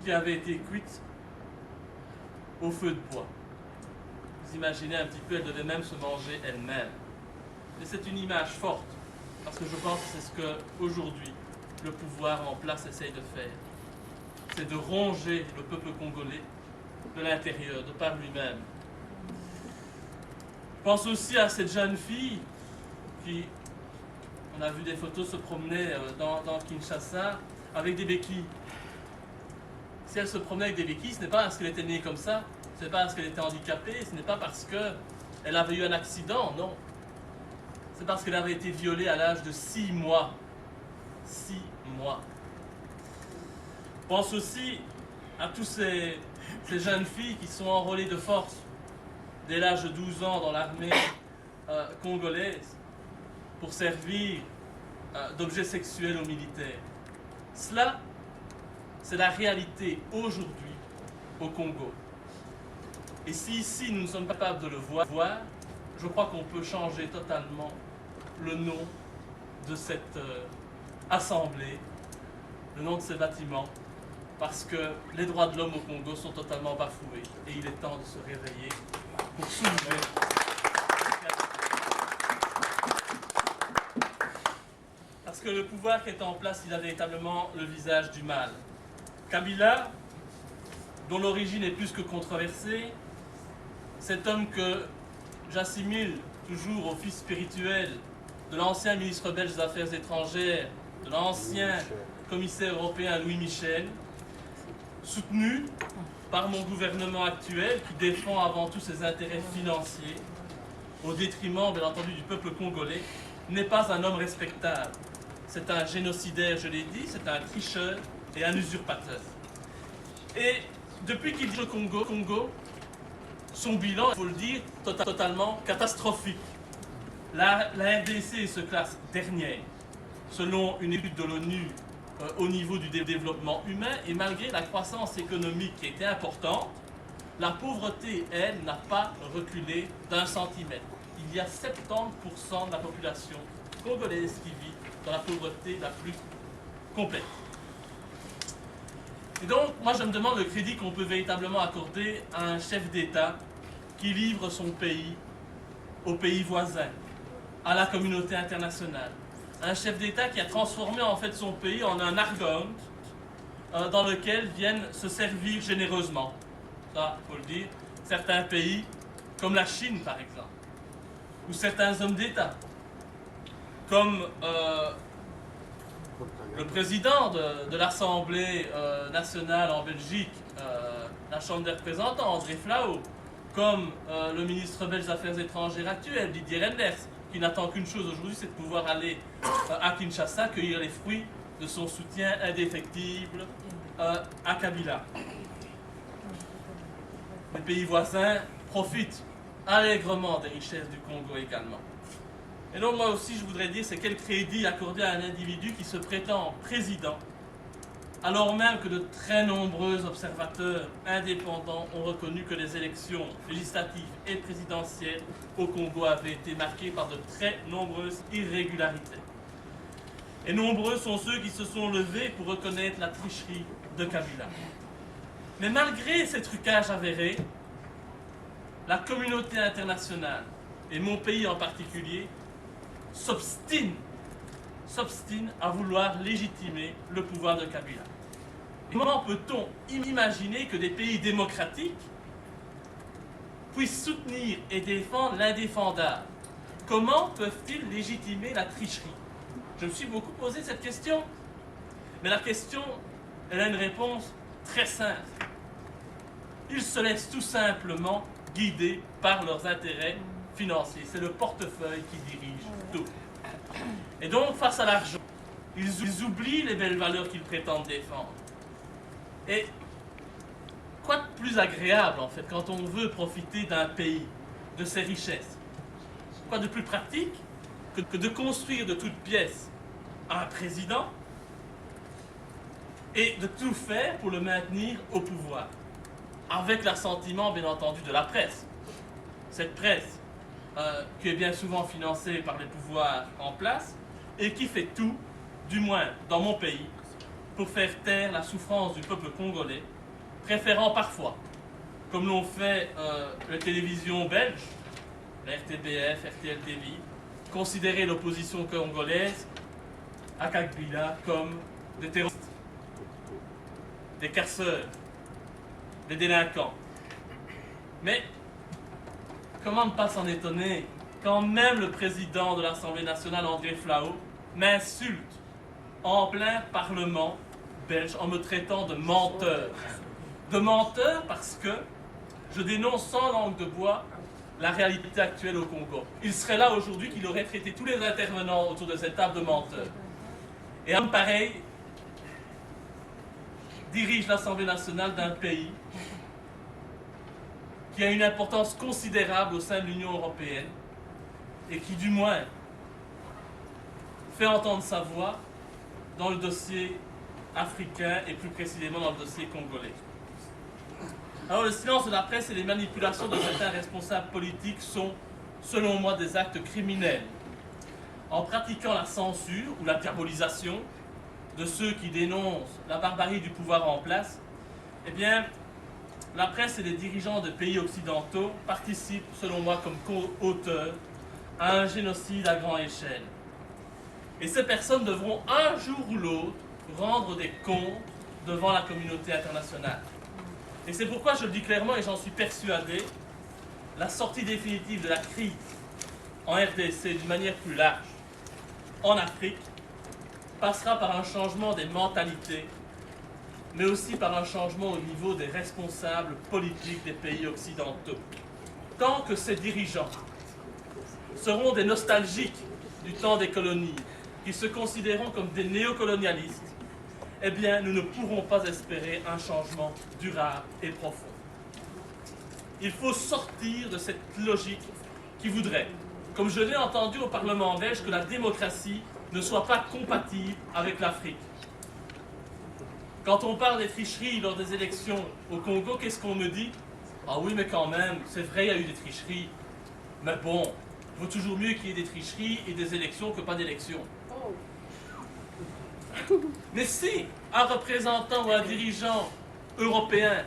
M: qui avait été cuite au feu de bois. vous imaginez un petit peu, elle devait même se manger elle-même. Et c'est une image forte, parce que je pense que c'est ce que aujourd'hui le pouvoir en place essaye de faire. C'est de ronger le peuple congolais de l'intérieur, de par lui-même. Je pense aussi à cette jeune fille qui, on a vu des photos se promener dans Kinshasa avec des béquilles. Si elle se promenait avec des béquilles, ce n'est pas parce qu'elle était née comme ça, ce n'est pas parce qu'elle était handicapée, ce n'est pas parce qu'elle avait eu un accident, non. C'est parce qu'elle avait été violée à l'âge de 6 mois. 6 mois. Je pense aussi à tous ces jeunes filles qui sont enrôlées de force dès l'âge de 12 ans dans l'armée congolaise pour servir d'objet sexuel aux militaires. Cela, c'est la réalité aujourd'hui au Congo. Et si ici nous ne sommes pas capables de le voir, je crois qu'on peut changer totalement le nom de cette assemblée, le nom de ces bâtiments, parce que les droits de l'homme au Congo sont totalement bafoués et il est temps de se réveiller pour soulever. Parce que le pouvoir qui est en place, il a véritablement le visage du mal. Kabila, dont l'origine est plus que controversée, cet homme que j'assimile toujours au fils spirituel de l'ancien ministre belge des Affaires étrangères, de l'ancien commissaire européen Louis Michel, soutenu par mon gouvernement actuel qui défend avant tout ses intérêts financiers au détriment, bien entendu, du peuple congolais, n'est pas un homme respectable. C'est un génocidaire, je l'ai dit, c'est un tricheur et un usurpateur. Et depuis qu'il joue au Congo, son bilan, il faut le dire, totalement catastrophique. La RDC se classe dernière, selon une étude de l'ONU au niveau du développement humain, et malgré la croissance économique qui était importante, la pauvreté, elle, n'a pas reculé d'1 centimètre. Il y a 70% de la population congolaise qui vit dans la pauvreté la plus complète. Et donc, moi je me demande le crédit qu'on peut véritablement accorder à un chef d'État qui livre son pays aux pays voisins, à la communauté internationale. Un chef d'État qui a transformé en fait son pays en un argonte dans lequel viennent se servir généreusement. Ça, il faut le dire, certains pays, comme la Chine par exemple, ou certains hommes d'État, comme le président de l'Assemblée nationale en Belgique, la Chambre des représentants, André Flau, comme le ministre belge des Affaires étrangères actuel, Didier Reynders, qui n'attend qu'une chose aujourd'hui, c'est de pouvoir aller à Kinshasa cueillir les fruits de son soutien indéfectible à Kabila. Les pays voisins profitent allègrement des richesses du Congo également. Et donc moi aussi je voudrais dire, c'est quel crédit accorder à un individu qui se prétend président, alors même que de très nombreux observateurs indépendants ont reconnu que les élections législatives et présidentielles au Congo avaient été marquées par de très nombreuses irrégularités. Et nombreux sont ceux qui se sont levés pour reconnaître la tricherie de Kabila. Mais malgré ces trucages avérés, la communauté internationale, et mon pays en particulier, s'obstine à vouloir légitimer le pouvoir de Kabila. Et comment peut-on imaginer que des pays démocratiques puissent soutenir et défendre l'indéfendable? Comment peuvent-ils légitimer la tricherie? Je me suis beaucoup posé cette question, mais la question, elle a une réponse très simple. Ils se laissent tout simplement guider par leurs intérêts financiers. C'est le portefeuille qui dirige tout. Et donc, face à l'argent, ils oublient les belles valeurs qu'ils prétendent défendre. Et quoi de plus agréable, en fait, quand on veut profiter d'un pays, de ses richesses? Quoi de plus pratique que de construire de toutes pièces un président et de tout faire pour le maintenir au pouvoir, avec l'assentiment, bien entendu, de la presse. Cette presse qui est bien souvent financée par les pouvoirs en place et qui fait tout, du moins dans mon pays, pour faire taire la souffrance du peuple congolais, préférant parfois comme l'ont fait les télévisions belges, la RTBF, RTL TV, considérer l'opposition congolaise à Kabila comme des terroristes, des casseurs, des délinquants. Mais comment ne pas s'en étonner quand même le président de l'Assemblée nationale, André Flau, m'insulte en plein Parlement belge en me traitant de menteur. De menteur parce que je dénonce sans langue de bois la réalité actuelle au Congo. Il serait là aujourd'hui qu'il aurait traité tous les intervenants autour de cette table de menteurs. Et un homme pareil dirige l'Assemblée nationale d'un pays qui a une importance considérable au sein de l'Union européenne et qui, du moins, fait entendre sa voix dans le dossier africain et plus précisément dans le dossier congolais. Alors le silence de la presse et les manipulations de certains responsables politiques sont, selon moi, des actes criminels. En pratiquant la censure ou la diabolisation de ceux qui dénoncent la barbarie du pouvoir en place, eh bien, la presse et les dirigeants de pays occidentaux participent, selon moi, comme co-auteurs à un génocide à grande échelle. Et ces personnes devront un jour ou l'autre rendre des comptes devant la communauté internationale. Et c'est pourquoi je le dis clairement et j'en suis persuadé, la sortie définitive de la crise en RDC d'une manière plus large, en Afrique, passera par un changement des mentalités, mais aussi par un changement au niveau des responsables politiques des pays occidentaux. Tant que ces dirigeants seront des nostalgiques du temps des colonies, qui se considéreront comme des néocolonialistes, eh bien, nous ne pourrons pas espérer un changement durable et profond. Il faut sortir de cette logique qui voudrait, comme je l'ai entendu au Parlement belge, que la démocratie ne soit pas compatible avec l'Afrique. Quand on parle des tricheries lors des élections au Congo, qu'est-ce qu'on me dit? Ah oui, mais quand même, c'est vrai, il y a eu des tricheries. Mais bon, il vaut toujours mieux qu'il y ait des tricheries et des élections que pas d'élections. Mais si un représentant ou un dirigeant européen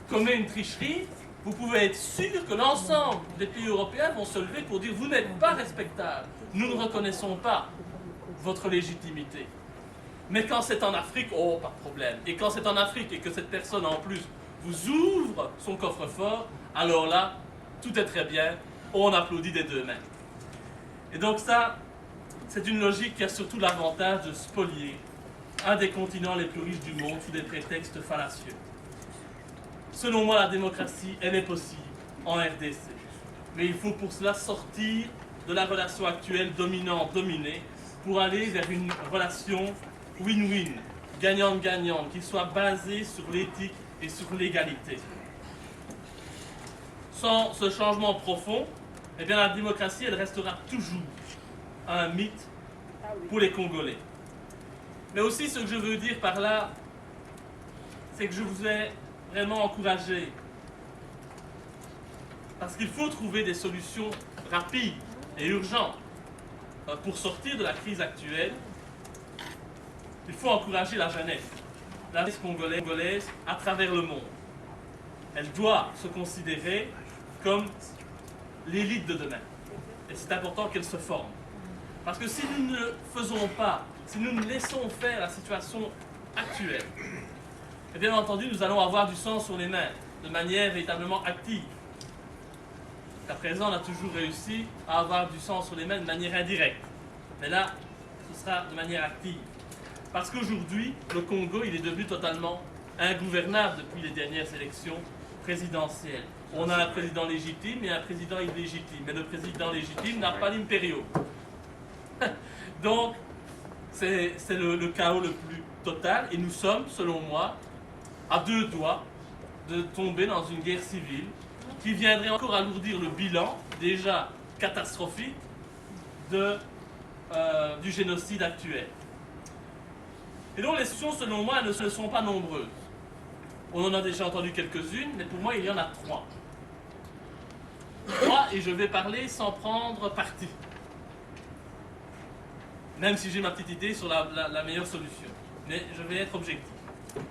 M: commet une tricherie, vous pouvez être sûr que l'ensemble des pays européens vont se lever pour dire « Vous n'êtes pas respectable, nous ne reconnaissons pas votre légitimité ». Mais quand c'est en Afrique, oh, pas de problème. Et quand c'est en Afrique et que cette personne, en plus, vous ouvre son coffre-fort, alors là, tout est très bien, on applaudit des deux mains. Et donc ça, c'est une logique qui a surtout l'avantage de spolier un des continents les plus riches du monde sous des prétextes fallacieux. Selon moi, la démocratie, elle est possible en RDC. Mais il faut pour cela sortir de la relation actuelle dominant-dominé pour aller vers une relation win-win, gagnant-gagnant, qui soit basée sur l'éthique et sur l'égalité. Sans ce changement profond, eh bien, la démocratie, elle restera toujours un mythe pour les Congolais. Mais aussi, ce que je veux dire par là, c'est que je vous ai vraiment encouragé. Parce qu'il faut trouver des solutions rapides et urgentes pour sortir de la crise actuelle. Il faut encourager la jeunesse congolaise à travers le monde. Elle doit se considérer comme l'élite de demain. Et c'est important qu'elle se forme. Parce que si nous ne le faisons pas, si nous ne laissons faire la situation actuelle, et bien entendu, nous allons avoir du sang sur les mains, de manière véritablement active. Jusqu'à présent, on a toujours réussi à avoir du sang sur les mains de manière indirecte. Mais là, ce sera de manière active. Parce qu'aujourd'hui, le Congo, il est devenu totalement ingouvernable depuis les dernières élections présidentielles. On a un président légitime et un président illégitime. Mais le président légitime n'a pas l'império. Donc, c'est le chaos le plus total. Et nous sommes, selon moi, à deux doigts de tomber dans une guerre civile qui viendrait encore alourdir le bilan, déjà catastrophique, du génocide actuel. Et donc les solutions, selon moi, ne sont pas nombreuses. On en a déjà entendu quelques-unes, mais pour moi, il y en a trois. Et je vais parler sans prendre parti. Même si j'ai ma petite idée sur la meilleure solution. Mais je vais être objectif.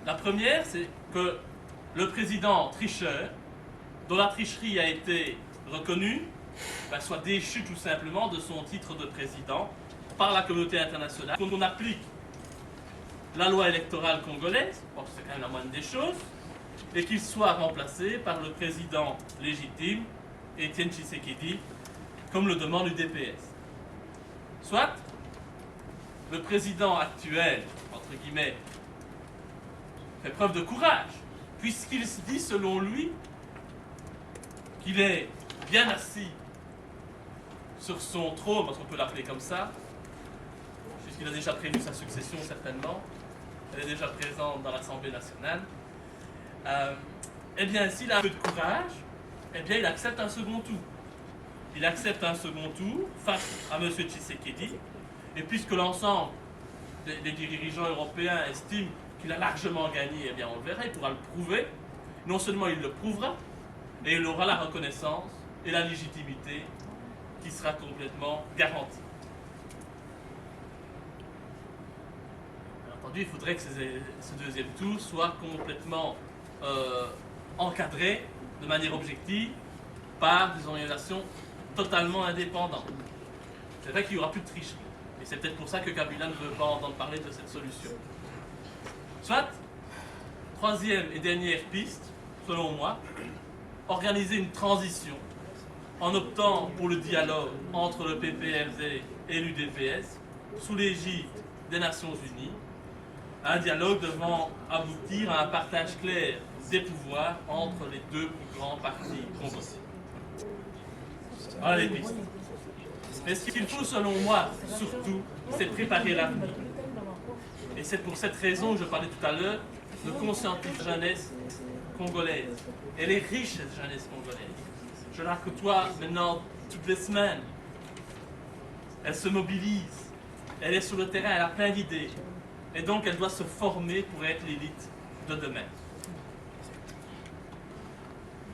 M: La première, c'est que le président tricheur, dont la tricherie a été reconnue, soit déchu tout simplement de son titre de président par la communauté internationale. Qu'on applique la loi électorale congolaise, je pense que c'est quand même la moindre des choses, et qu'il soit remplacé par le président légitime, Étienne Tshisekedi, comme le demande l'UDPS. Soit, le président actuel, entre guillemets, fait preuve de courage, puisqu'il se dit, selon lui, qu'il est bien assis sur son trône, parce qu'on peut l'appeler comme ça, puisqu'il a déjà prévu sa succession certainement, elle est déjà présente dans l'Assemblée nationale. Eh bien, s'il a un peu de courage, eh bien, il accepte un second tour. Il accepte un second tour face à M. Tshisekedi, et puisque l'ensemble des dirigeants européens estiment qu'il a largement gagné, eh bien, on le verra, il pourra le prouver. Non seulement il le prouvera, et il aura la reconnaissance et la légitimité qui sera complètement garantie. Bien entendu, il faudrait que ce deuxième tour soit complètement encadré de manière objective par des organisations totalement indépendantes. C'est vrai qu'il n'y aura plus de tricherie. Et c'est peut-être pour ça que Kabila ne veut pas entendre parler de cette solution. Soit, troisième et dernière piste, selon moi, organiser une transition en optant pour le dialogue entre le PPRD et l'UDPS sous l'égide des Nations Unies, un dialogue devant aboutir à un partage clair des pouvoirs entre les deux plus grands partis congolais. Voilà les pistes. Mais ce qu'il faut, selon moi, surtout, c'est préparer l'avenir. Et c'est pour cette raison que je parlais tout à l'heure de conscientiser la jeunesse congolaise. Elle est riche, cette jeunesse congolaise. Je la côtoie maintenant toutes les semaines. Elle se mobilise. Elle est sur le terrain, elle a plein d'idées. Et donc, elle doit se former pour être l'élite de demain.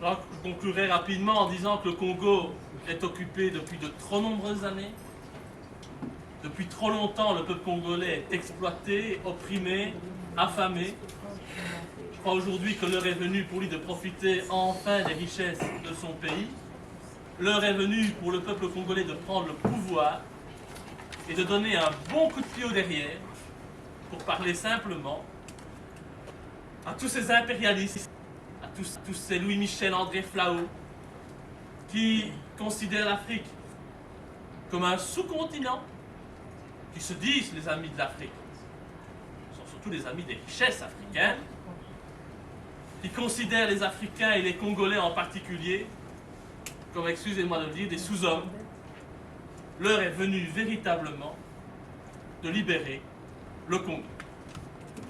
M: Alors, je conclurai rapidement en disant que le Congo est occupé depuis de trop nombreuses années. Depuis trop longtemps, le peuple congolais est exploité, opprimé, affamé. Je crois aujourd'hui que l'heure est venue pour lui de profiter enfin des richesses de son pays. L'heure est venue pour le peuple congolais de prendre le pouvoir et de donner un bon coup de pied au derrière, pour parler simplement, à tous ces impérialistes, à tous ces Louis-Michel, André Flao, qui considèrent l'Afrique comme un sous-continent, qui se disent les amis de l'Afrique, sont surtout les amis des richesses africaines, qui considèrent les Africains et les Congolais en particulier comme, excusez-moi de le dire, des sous-hommes. L'heure est venue véritablement de libérer le Congo.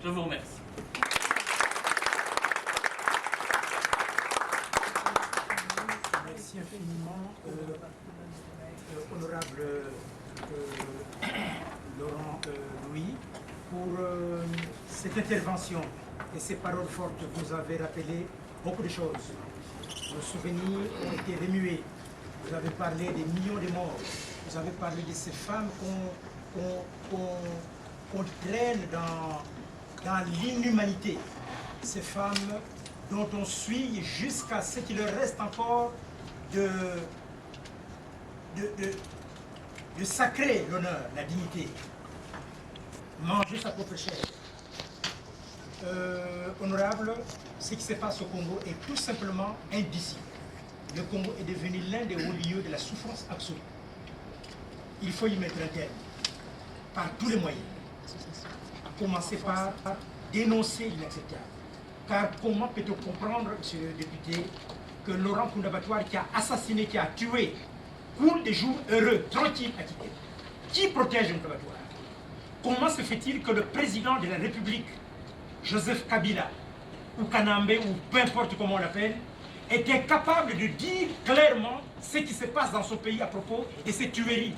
M: Je vous remercie.
E: Merci infiniment, honorable Laurent Louis, pour cette intervention et ces paroles fortes. Vous avez rappelé beaucoup de choses. Nos souvenirs ont été remués. Vous avez parlé des millions de morts. Vous avez parlé de ces femmes qu'on traîne dans l'inhumanité. Ces femmes dont on suit jusqu'à ce qu'il leur reste encore de sacrer l'honneur, la dignité. Manger sa propre chair. Honorable, ce qui se passe au Congo est tout simplement indicible. Le Congo est devenu l'un des hauts lieux de la souffrance absolue. Il faut y mettre un terme, par tous les moyens. À commencer par dénoncer l'inacceptable. Car comment peut-on comprendre, monsieur le député, que Laurent Koundabatoire, qui a assassiné, qui a tué, coule des jours heureux, tranquilles à quitter? Qui protège Koundabatoire? Comment se fait-il que le président de la République, Joseph Kabila, ou Kanambe, ou peu importe comment on l'appelle, était capable de dire clairement ce qui se passe dans son pays à propos de ces tueries?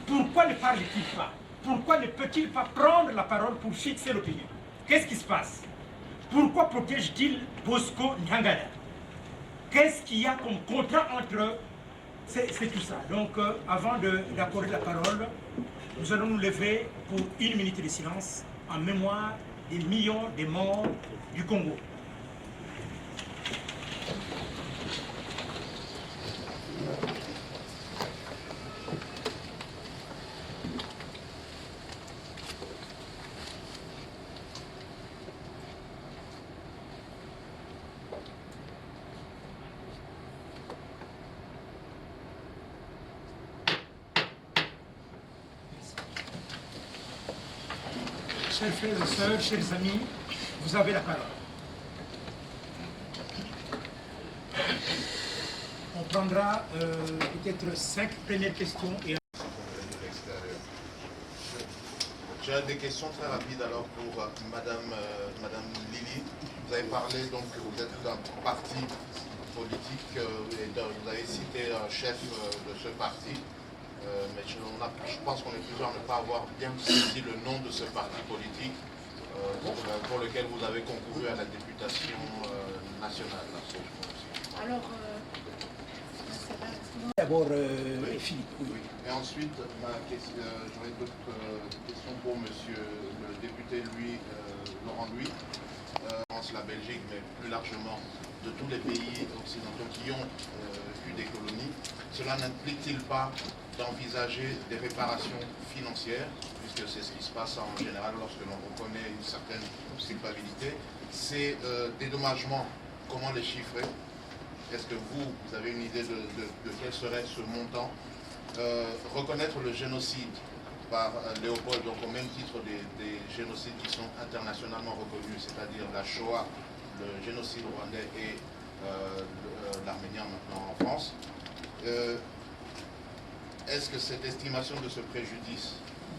E: Pourquoi ne parle-t-il pas? Pourquoi ne peut-il pas prendre la parole pour fixer l'opinion? Qu'est-ce qui se passe? Pourquoi protège-t-il Bosco Ntaganda? Qu'est-ce qu'il y a comme contrat entre eux? C'est tout ça. Donc, avant d'accorder la parole, nous allons nous lever pour 1 minute de silence en mémoire des millions de morts du Congo. chers frères et sœurs, chers amis, vous avez la parole. On prendra peut-être 5 premières questions et...
C: J'ai des questions très rapides alors pour Madame Lily. Vous avez parlé donc que vous êtes d'un parti politique et vous avez cité un chef de ce parti. Mais je pense qu'on est plusieurs à ne pas avoir bien saisi le nom de ce parti politique pour lequel vous avez concouru à la députation nationale.
L: Alors,
E: d'abord, Philippe.
C: Oui. Et ensuite, j'aurais d'autres questions pour monsieur le député Laurent Louis, la Belgique, mais plus largement de tous les pays occidentaux qui ont eu des colonies. Cela n'implique-t-il pas d'envisager des réparations financières, puisque c'est ce qui se passe en général lorsque l'on reconnaît une certaine culpabilité? Ces dédommagements, comment les chiffrer? Est-ce que vous avez une idée de quel serait ce montant? Reconnaître le génocide par Léopold, donc au même titre des génocides qui sont internationalement reconnus, c'est-à-dire la Shoah, le génocide rwandais et l'arménien maintenant en France. Est-ce que cette estimation de ce préjudice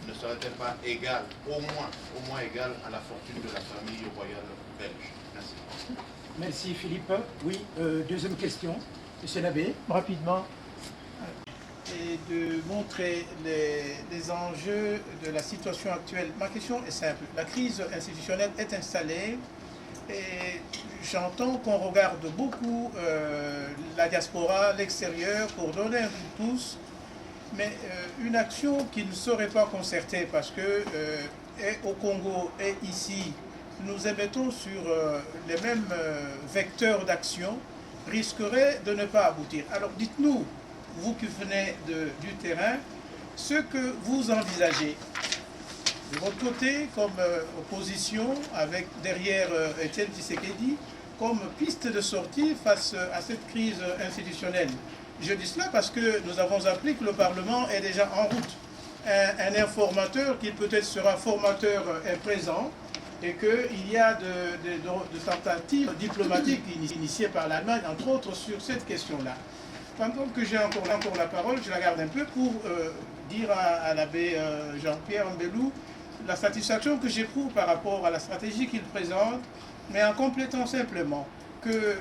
C: ne serait-elle pas égale, au moins égale à la fortune de la famille royale belge? Merci.
E: Merci Philippe. Oui, deuxième question. Monsieur l'abbé.
I: Rapidement. Et de montrer les enjeux de la situation actuelle. Ma question est simple. La crise institutionnelle est installée et j'entends qu'on regarde beaucoup la diaspora, l'extérieur, pour donner un coup de pouce, mais une action qui ne serait pas concertée parce que et au Congo et ici, nous émettons sur les mêmes vecteurs d'action, risquerait de ne pas aboutir. Alors dites-nous, vous qui venez du terrain, ce que vous envisagez de votre côté comme opposition, avec derrière Étienne Tshisekedi, comme piste de sortie face à cette crise institutionnelle. Je dis cela parce que nous avons appris que le Parlement est déjà en route. Un informateur qui peut-être sera formateur est présent et qu'il y a de tentatives diplomatiques initiées par l'Allemagne, entre autres, sur cette question-là. Pendant que j'ai encore la parole, je la garde un peu pour dire à l'abbé Jean-Pierre Mbelou la satisfaction que j'éprouve par rapport à la stratégie qu'il présente, mais en complétant simplement que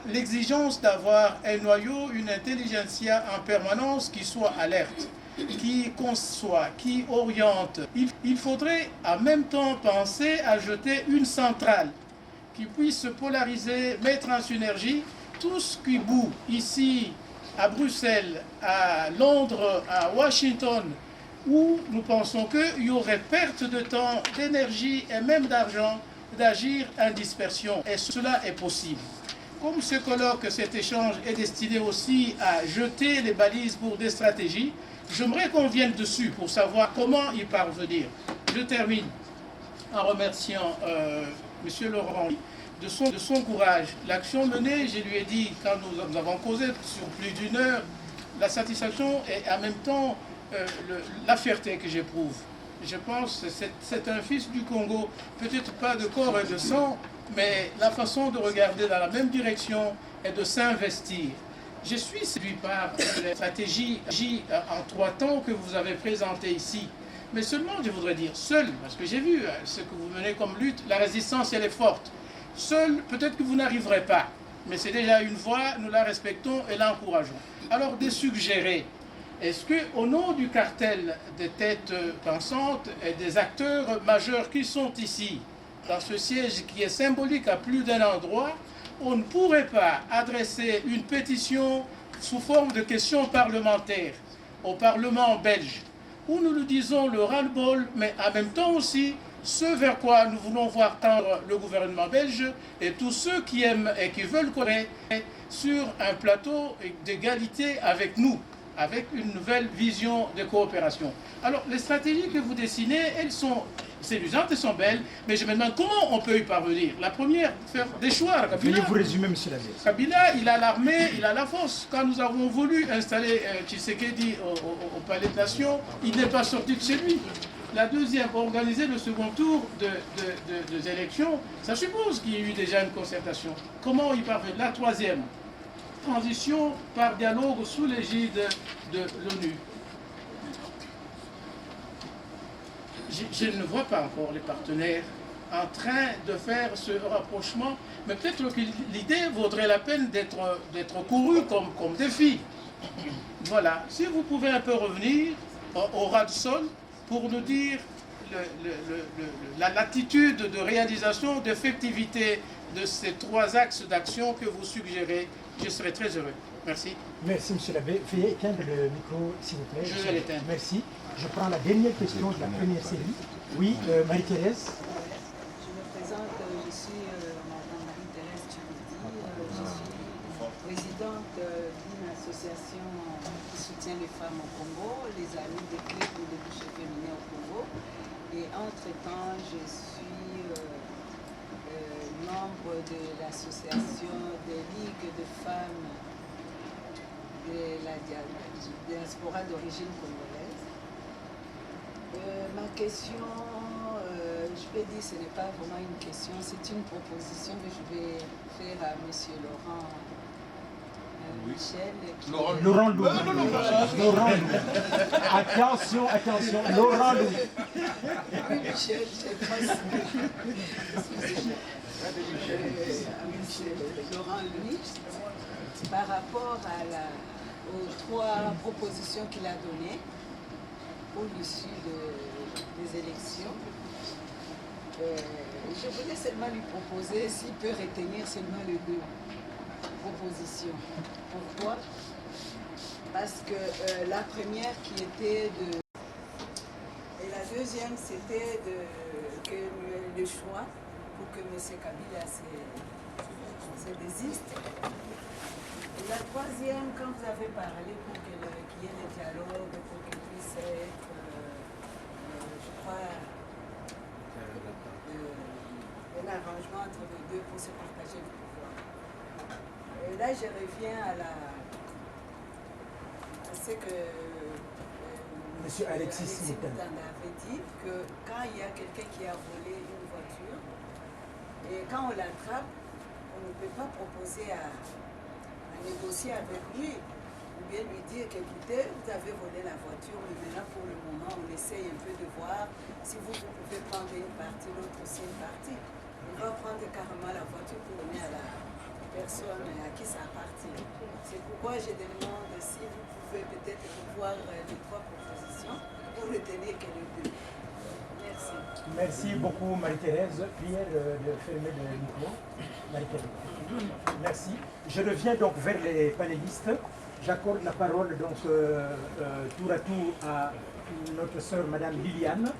I: l'exigence d'avoir un noyau, une intelligentsia en permanence qui soit alerte, qui conçoit, qui oriente. Il faudrait en même temps penser à jeter une centrale qui puisse se polariser, mettre en synergie tout ce qui bout ici à Bruxelles, à Londres, à Washington, où nous pensons qu'il y aurait perte de temps, d'énergie et même d'argent d'agir en dispersion. Et cela est possible. Comme ce colloque, cet échange est destiné aussi à jeter les balises pour des stratégies, j'aimerais qu'on vienne dessus pour savoir comment y parvenir. Je termine en remerciant M. Laurent de son courage. L'action menée, je lui ai dit, quand nous avons causé sur plus d'une heure, la satisfaction et en même temps la fierté que j'éprouve. Je pense que c'est un fils du Congo, peut-être pas de corps et de sang, mais la façon de regarder dans la même direction et de s'investir. Je suis séduit par la stratégie en 3 temps que vous avez présentée ici. Mais seulement, je voudrais dire, seul, parce que j'ai vu ce que vous menez comme lutte, la résistance, elle est forte. Seul, peut-être que vous n'arriverez pas, mais c'est déjà une voie, nous la respectons et l'encourageons. Alors, de suggérer, est-ce qu'au nom du cartel des têtes pensantes et des acteurs majeurs qui sont ici, dans ce siège qui est symbolique à plus d'un endroit, on ne pourrait pas adresser une pétition sous forme de questions parlementaires au Parlement belge, où nous nous disons le ras-le-bol, mais en même temps aussi ce vers quoi nous voulons voir tendre le gouvernement belge et tous ceux qui aiment et qui veulent connaître sur un plateau d'égalité avec nous, avec une nouvelle vision de coopération. Alors, les stratégies que vous dessinez, elles sont séduisantes, elles sont belles, mais je me demande comment on peut y parvenir. La première, faire des choix.
E: Veuillez vous résumer, monsieur l'abbé.
I: Kabila, il a l'armée, il a la force. Quand nous avons voulu installer Tshisekedi au Palais de Nation, il n'est pas sorti de chez lui. La deuxième, organiser le second tour des élections, ça suppose qu'il y ait eu déjà une concertation. Comment y parvenir? La troisième, transition par dialogue sous l'égide de l'ONU. Je ne vois pas encore les partenaires en train de faire ce rapprochement, mais peut-être que l'idée vaudrait la peine d'être courue comme défi. Voilà, si vous pouvez un peu revenir au ras de sol pour nous dire l'attitude de réalisation, d'effectivité de ces trois axes d'action que vous suggérez, je serai très heureux. Merci.
E: Merci, monsieur l'abbé. Veuillez éteindre le micro, s'il vous plaît.
I: Je vais l'éteindre.
E: Merci. Je prends la dernière question de la première série. Oui, Marie-Thérèse.
D: Je me présente, je suis Madame Marie-Thérèse Tchouidi, je suis présidente d'une association qui soutient les femmes au Congo, les Amis des clés pour les bouchers féminins au Congo. Et entre-temps, je suis membre de l'association des ligues de femmes de la diaspora d'origine congolaise. Ma question, je peux dire, ce n'est pas vraiment une question, c'est une proposition que je vais faire à M. Laurent Michel.
E: Laurent Louis. Laurent Louis. Attention, attention, Laurent Louis.
D: Oui, Michel, c'est possible. Laurent Louis, par rapport aux trois propositions qu'il a données pour l'issue des élections. Je voulais seulement lui proposer s'il peut retenir seulement les deux propositions. Pourquoi? Parce que la première qui était de... Et la deuxième, c'était que le choix pour que M. Kabila se désiste. Et la troisième, quand vous avez parlé pour qu'il y ait le dialogue, pour qu'il puisse être, je crois, un arrangement entre les deux pour se partager le pouvoir. Et là, je reviens à ce que
E: Monsieur Alexis
D: Moutanda avait dit, que quand il y a quelqu'un qui a volé une voiture, et quand on l'attrape, on ne peut pas proposer à négocier avec lui, ou bien lui dire qu'écoutez, vous avez volé la voiture, mais maintenant pour le moment, on essaye un peu de voir si vous pouvez prendre une partie, l'autre aussi une partie. On va prendre carrément la voiture pour donner à la personne à qui ça appartient. C'est pourquoi je demande si vous pouvez peut-être revoir les trois propositions pour retenir que les deux. Merci.
E: Merci beaucoup Marie-Thérèse. Prière de fermer le micro. Marie-Thérèse. Merci. Je reviens donc vers les panélistes. J'accorde la parole donc tour à tour à notre sœur Madame Liliane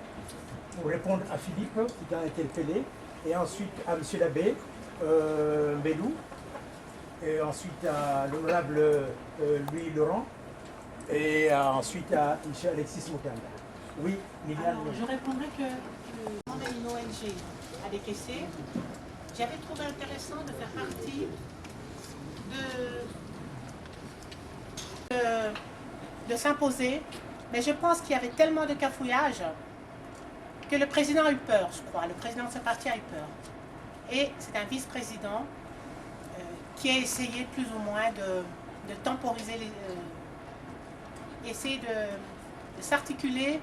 E: pour répondre à Philippe qui t'a interpellé, et ensuite à Monsieur l'abbé Mbelou, et ensuite à l'honorable Louis Laurent, et ensuite à M. Alexis Moutanda. Oui, Liliane.
L: Alors, je répondrai que on est une ONG à décaisser. J'avais trouvé intéressant de faire partie de s'imposer, mais je pense qu'il y avait tellement de cafouillage que le président a eu peur, je crois. Le président de ce parti a eu peur. Et c'est un vice-président qui a essayé plus ou moins de temporiser, essayer de s'articuler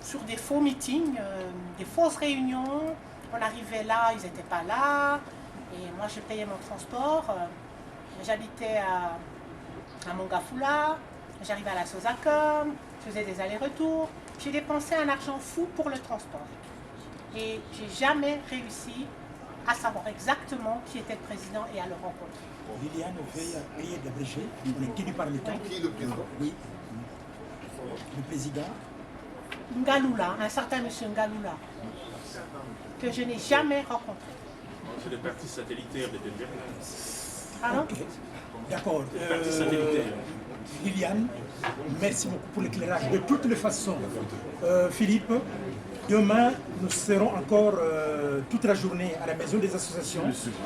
L: sur des faux meetings, des fausses réunions. On arrivait là, ils n'étaient pas là. Et moi, je payais mon transport. J'habitais à Mongafula. J'arrivais à la Sozacom. Je faisais des allers-retours. J'ai dépensé un argent fou pour le transport. Et j'ai jamais réussi à savoir exactement qui était le président et à le rencontrer.
E: Liliane, veuillez prier d'abréger. On est tenu par le temps.
C: Qui est le président?
E: Oui. Le président.
L: Ngaloula, un certain monsieur Ngaloula, que je n'ai jamais rencontré.
N: C'est le parti satellitaire de Denver.
L: Pardon?
E: Okay. D'accord.
N: Le parti satellitaire.
E: Liliane, merci beaucoup pour l'éclairage. De toutes les façons, Philippe, demain, nous serons encore toute la journée à la maison des associations.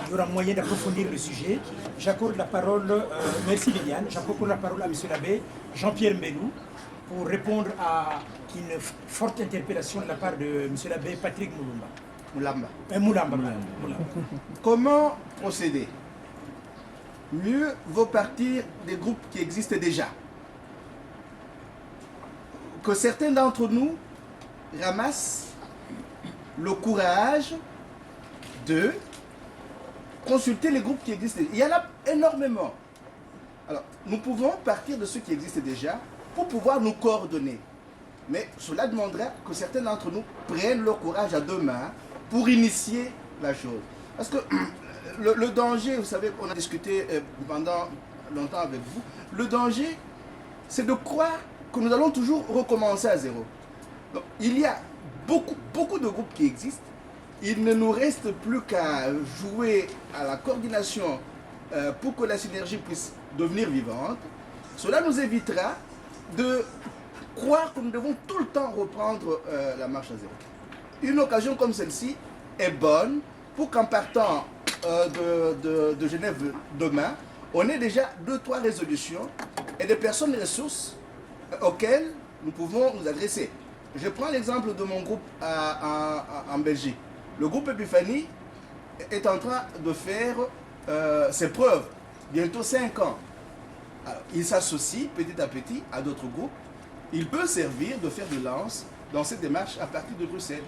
E: Il y aura moyen d'approfondir le sujet. J'accorde la parole, merci Liliane, j'accorde la parole à M. l'abbé Jean-Pierre Mbelou pour répondre à une forte interpellation de la part de M. l'abbé Patrick Moulamba. Moulamba.
K: Comment procéder? Mieux vaut partir des groupes qui existent déjà. Que certains d'entre nous ramassent le courage de consulter les groupes qui existent. Il y en a énormément. Alors, nous pouvons partir de ceux qui existent déjà pour pouvoir nous coordonner. Mais cela demandera que certains d'entre nous prennent leur courage à deux mains pour initier la chose. Parce que le danger, vous savez, on a discuté pendant longtemps avec vous, le danger, c'est de croire que nous allons toujours recommencer à zéro. Donc, il y a beaucoup de groupes qui existent. Il ne nous reste plus qu'à jouer à la coordination pour que la synergie puisse devenir vivante. Cela nous évitera de croire que nous devons tout le temps reprendre la marche à zéro. Une occasion comme celle-ci est bonne pour qu'en partant de Genève demain, on ait déjà 2-3 résolutions et des personnes ressources auxquelles nous pouvons nous adresser. Je prends l'exemple de mon groupe en Belgique. Le groupe Epiphanie est en train de faire ses preuves, bientôt 5 ans. Alors, il s'associe petit à petit à d'autres groupes. Il peut servir de fer de lance dans cette démarche à partir de Bruxelles.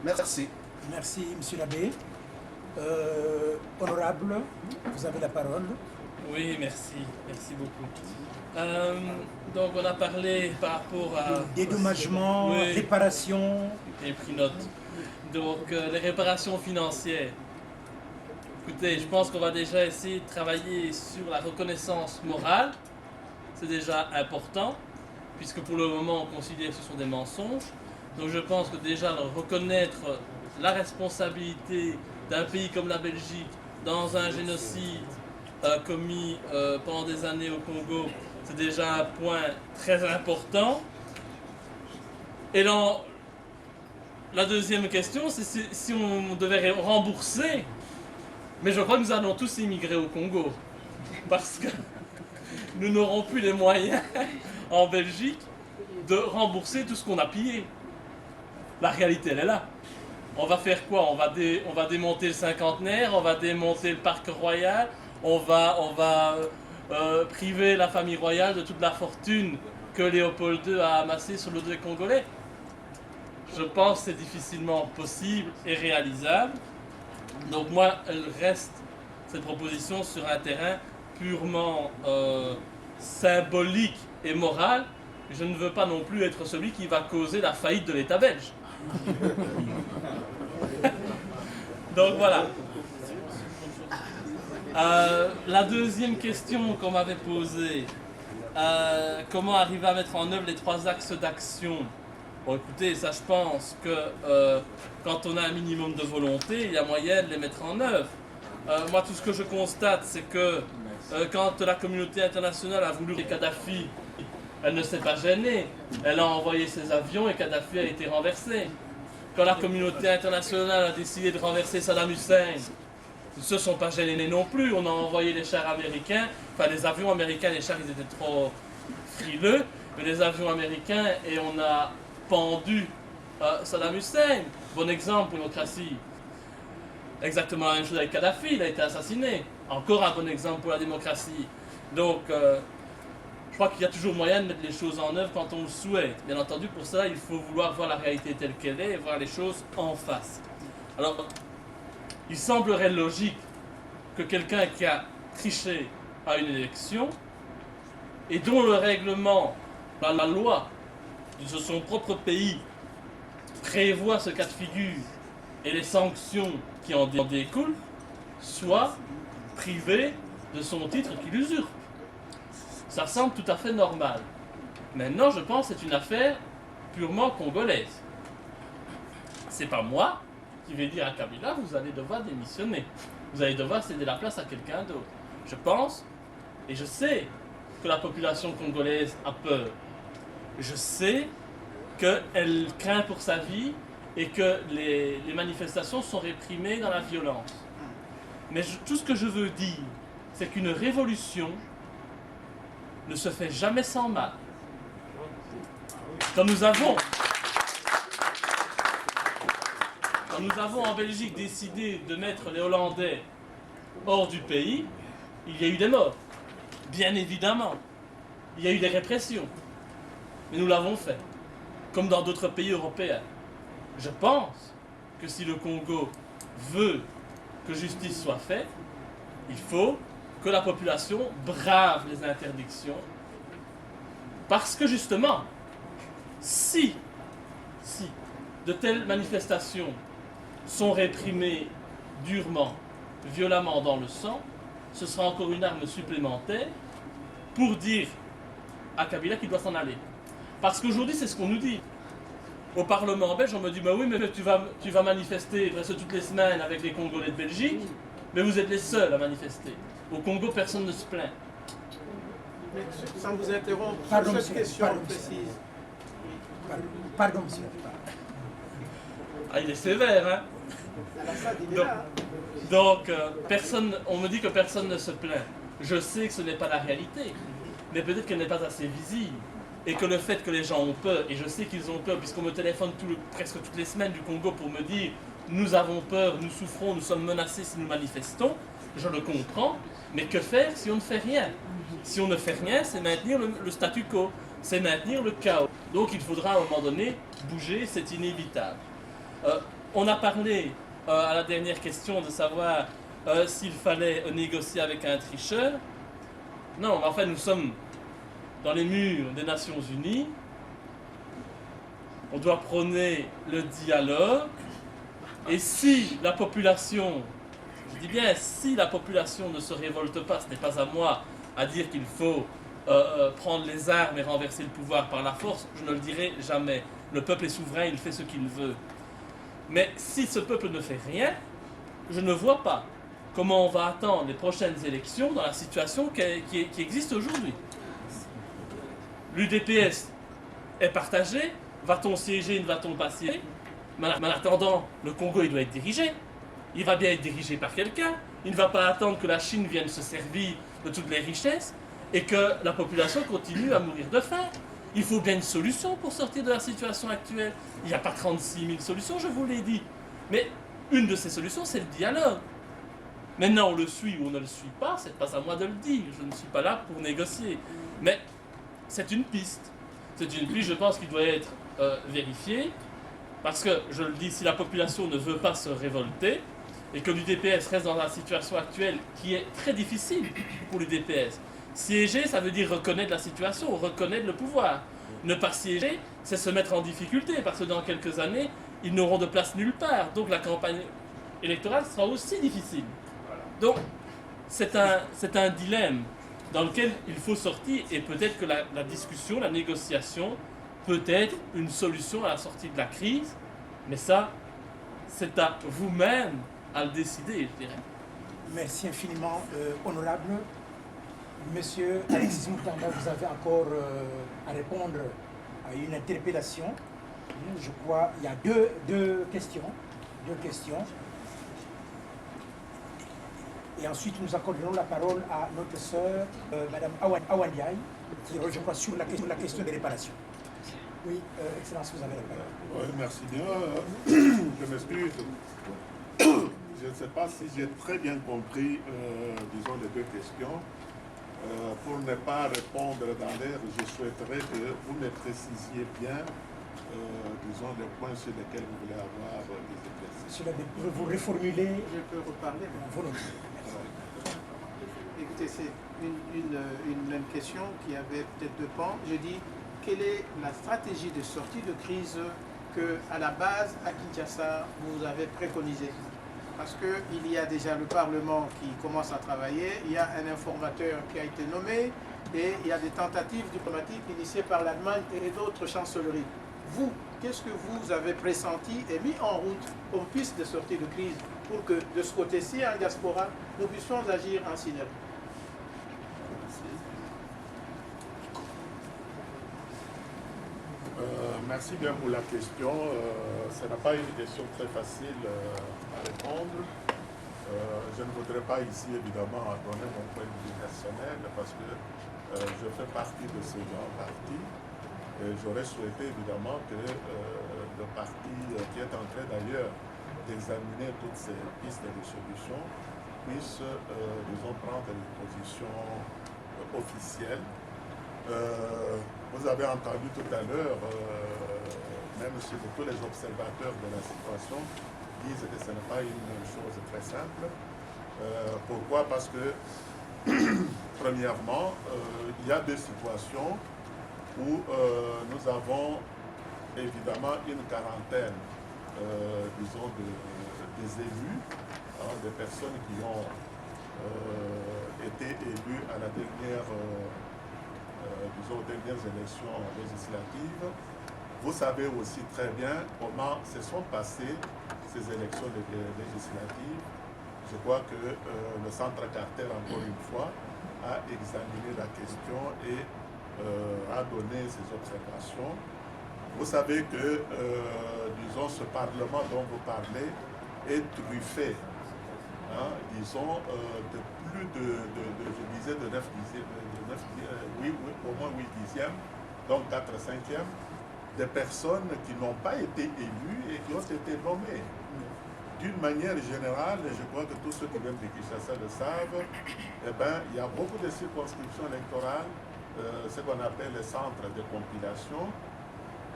K: Merci.
E: Merci, monsieur l'abbé. Honorable, vous avez la parole.
M: Oui, merci. Merci beaucoup. Donc, on a parlé par rapport à...
E: Dédommagement,
M: oui.
E: Réparation.
M: J'ai pris note. Donc, les réparations financières. Écoutez, je pense qu'on va déjà essayer de travailler sur la reconnaissance morale. C'est déjà important, puisque pour le moment, on considère que ce sont des mensonges. Donc, je pense que déjà, reconnaître la responsabilité d'un pays comme la Belgique dans un génocide commis pendant des années au Congo, c'est déjà un point très important. Et la deuxième question, c'est si on devait rembourser, mais je crois que nous allons tous immigrer au Congo, parce que nous n'aurons plus les moyens en Belgique de rembourser tout ce qu'on a pillé. La réalité, elle est là. On va faire quoi? On va démonter le cinquantenaire, on va démonter le parc royal, on va priver la famille royale de toute la fortune que Léopold II a amassée sur le dos des Congolais. Je pense que c'est difficilement possible et réalisable. Donc moi, elle reste, cette proposition, sur un terrain purement symbolique et moral. Je ne veux pas non plus être celui qui va causer la faillite de l'État belge. Donc voilà. La deuxième question qu'on m'avait posée, comment arriver à mettre en œuvre les 3 axes d'action? Bon, écoutez, ça je pense que quand on a un minimum de volonté, il y a moyen de les mettre en œuvre. Moi, tout ce que je constate, c'est que quand la communauté internationale a voulu Kadhafi, elle ne s'est pas gênée. Elle a envoyé ses avions et Kadhafi a été renversé. Quand la communauté internationale a décidé de renverser Saddam Hussein, ils ne se sont pas gênés non plus. On a envoyé les chars américains, enfin les avions américains, les chars ils étaient trop frileux, mais les avions américains, et on a pendu Saddam Hussein. Bon exemple, démocratie. Exactement la même chose avec Kadhafi, il a été assassiné. Encore un bon exemple pour la démocratie. Donc, je crois qu'il y a toujours moyen de mettre les choses en œuvre quand on le souhaite. Bien entendu, pour ça, il faut vouloir voir la réalité telle qu'elle est et voir les choses en face. Alors, il semblerait logique que quelqu'un qui a triché à une élection et dont le règlement, la loi de son propre pays prévoit ce cas de figure et les sanctions qui en découlent, soit privé de son titre qu'il usurpe. Ça semble tout à fait normal. Maintenant, je pense que c'est une affaire purement congolaise. C'est pas moi qui vais dire à Kabila, vous allez devoir démissionner. Vous allez devoir céder la place à quelqu'un d'autre. Je pense, et je sais que la population congolaise a peur. Je sais qu'elle craint pour sa vie et que les manifestations sont réprimées dans la violence. Mais tout ce que je veux dire, c'est qu'une révolution ne se fait jamais sans mal. Quand nous avons en Belgique décidé de mettre les Hollandais hors du pays, il y a eu des morts. Bien évidemment. Il y a eu des répressions. Mais nous l'avons fait. Comme dans d'autres pays européens. Je pense que si le Congo veut que justice soit faite, il faut que la population brave les interdictions. Parce que justement, si de telles manifestations sont réprimées durement, violemment dans le sang, ce sera encore une arme supplémentaire pour dire à Kabila qu'il doit s'en aller. Parce qu'aujourd'hui, c'est ce qu'on nous dit. Au Parlement belge, on me dit, bah oui, mais tu vas manifester presque toutes les semaines avec les Congolais de Belgique, mais vous êtes les seuls à manifester. Au Congo, personne ne se plaint.
I: Mais sans vous interrompre,
E: Pardon,
I: cette
E: monsieur,
I: question
E: pardon,
I: précise.
E: Pardon, monsieur.
M: Ah, il est sévère, hein? Donc, personne, on me dit que personne ne se plaint. Je sais que ce n'est pas la réalité, mais peut-être qu'elle n'est pas assez visible. Et que le fait que les gens ont peur, et je sais qu'ils ont peur, puisqu'on me téléphone presque toutes les semaines du Congo pour me dire « nous avons peur, nous souffrons, nous sommes menacés si nous manifestons », je le comprends, mais que faire si on ne fait rien? Si on ne fait rien, c'est maintenir le statu quo, c'est maintenir le chaos. Donc il faudra à un moment donné bouger, c'est inévitable. On a parlé à la dernière question de savoir s'il fallait négocier avec un tricheur. Non, mais enfin nous sommes dans les murs des Nations Unies. On doit prôner le dialogue. Et si la population, je dis bien si la population ne se révolte pas, ce n'est pas à moi à dire qu'il faut prendre les armes et renverser le pouvoir par la force, je ne le dirai jamais. Le peuple est souverain, il fait ce qu'il veut. Mais si ce peuple ne fait rien, je ne vois pas comment on va attendre les prochaines élections dans la situation qui existe aujourd'hui. L'UDPS est partagée, va-t-on siéger, ne va-t-on pas siéger? Mais en attendant, le Congo il doit être dirigé. Il va bien être dirigé par quelqu'un. Il ne va pas attendre que la Chine vienne se servir de toutes les richesses et que la population continue à mourir de faim. Il faut bien une solution pour sortir de la situation actuelle. Il n'y a pas 36 000 solutions, je vous l'ai dit. Mais une de ces solutions, c'est le dialogue. Maintenant, on le suit ou on ne le suit pas, c'est pas à moi de le dire. Je ne suis pas là pour négocier. Mais c'est une piste. C'est une piste, je pense, qui doit être vérifiée. Parce que, je le dis, si la population ne veut pas se révolter, et que l'UDPS reste dans la situation actuelle qui est très difficile pour l'UDPS. Siéger, ça veut dire reconnaître la situation, reconnaître le pouvoir. Ne pas siéger, c'est se mettre en difficulté, parce que dans quelques années, ils n'auront de place nulle part. Donc la campagne électorale sera aussi difficile. Donc, c'est un dilemme dans lequel il faut sortir, et peut-être que la discussion, la négociation, peut être une solution à la sortie de la crise, mais ça, c'est à vous-même à le décider, je dirais.
E: Merci infiniment, honorable. Monsieur Alexis Moutamba, vous avez encore à répondre à une interpellation. Je crois qu'il y a deux questions. Et ensuite, nous accorderons la parole à notre sœur, Madame Awandiaï, qui, je crois, sur la question des réparations. Oui, Excellence, vous avez la parole.
B: Oui, merci bien. Je m'excuse. Je ne sais pas si j'ai très bien compris, disons, les deux questions. Pour ne pas répondre dans l'air, je souhaiterais que vous me précisiez bien, disons, les points sur lesquels vous voulez avoir des éclaircissements.
E: Vous reformulez.
I: Je peux reparler. Écoutez, c'est une même question qui avait peut-être deux pans. Je dis, quelle est la stratégie de sortie de crise que, à la base, à Kinshasa, vous avez préconisée? Parce qu'il y a déjà le Parlement qui commence à travailler, il y a un informateur qui a été nommé, et il y a des tentatives diplomatiques initiées par l'Allemagne et d'autres chancelleries. Vous, qu'est-ce que vous avez pressenti et mis en route comme piste de sortie de crise pour que, de ce côté-ci, en diaspora, nous puissions agir en synergie?
B: Merci bien pour la question. Ce n'est pas une question très facile à répondre. Je ne voudrais pas ici, évidemment, donner mon point de vue personnel parce que je fais partie de ce genre parti. Et j'aurais souhaité évidemment que le parti qui est en train d'ailleurs d'examiner toutes ces pistes de solutions puisse, disons, prendre une position officielle. Vous avez entendu tout à l'heure, même si tous les observateurs de la situation disent que ce n'est pas une chose très simple. Pourquoi? Parce que, premièrement, il y a des situations où nous avons évidemment une quarantaine, disons, des élus, hein, des personnes qui ont été élues à la dernière, disons, aux dernières élections législatives. Vous savez aussi très bien comment se sont passées ces élections législatives. Je crois que le Centre Carter, encore une fois, a examiné la question et a donné ses observations. Vous savez que, disons, ce Parlement dont vous parlez est truffé, hein, disons, de plus je disais, de 9 dixièmes, oui, au moins 8 dixièmes, donc 4/5e, des personnes qui n'ont pas été élues et qui ont été nommées. D'une manière générale, et je crois que tous ceux qui viennent de Kinshasa le savent, eh ben, il y a beaucoup de circonscriptions électorales, ce qu'on appelle les centres de compilation,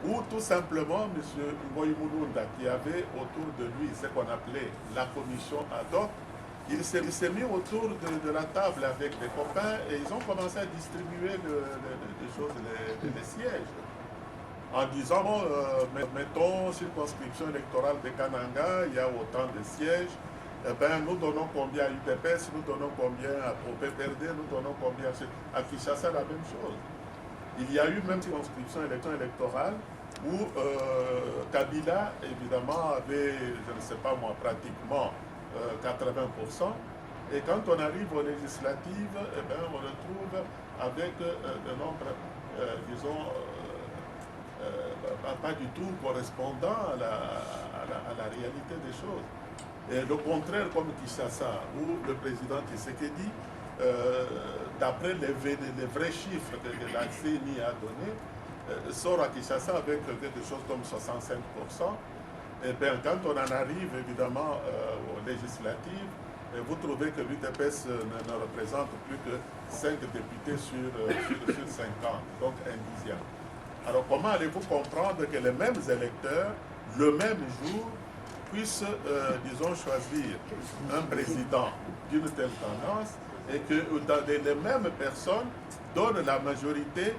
B: où tout simplement M. Ngoyi Mulunda, qui avait autour de lui ce qu'on appelait la commission ad hoc, il s'est mis autour de la table avec des copains et ils ont commencé à distribuer les sièges. En disant, bon, mettons, circonscription électorale de Kananga, il y a autant de sièges, eh ben, nous donnons combien à UDPS, nous donnons combien à PPRD, nous donnons combien à Kinshasa, la même chose. Il y a eu même circonscription électorale où Kabila, évidemment, avait, je ne sais pas moi, pratiquement 80%. Et quand on arrive aux législatives, eh ben, on retrouve avec un nombre, disons, pas du tout correspondant à la réalité des choses. Et le contraire, comme Kinshasa, où le président Tshisekedi, d'après les vrais chiffres que la CENI a donnés, sort à Kinshasa avec quelque chose comme 65%. Et bien, quand on en arrive évidemment aux législatives, vous trouvez que l'UDPS ne représente plus que 5 députés sur 50, donc un dixième. Alors comment allez-vous comprendre que les mêmes électeurs, le même jour, puissent, disons, choisir un président d'une telle tendance et que les mêmes personnes donnent la majorité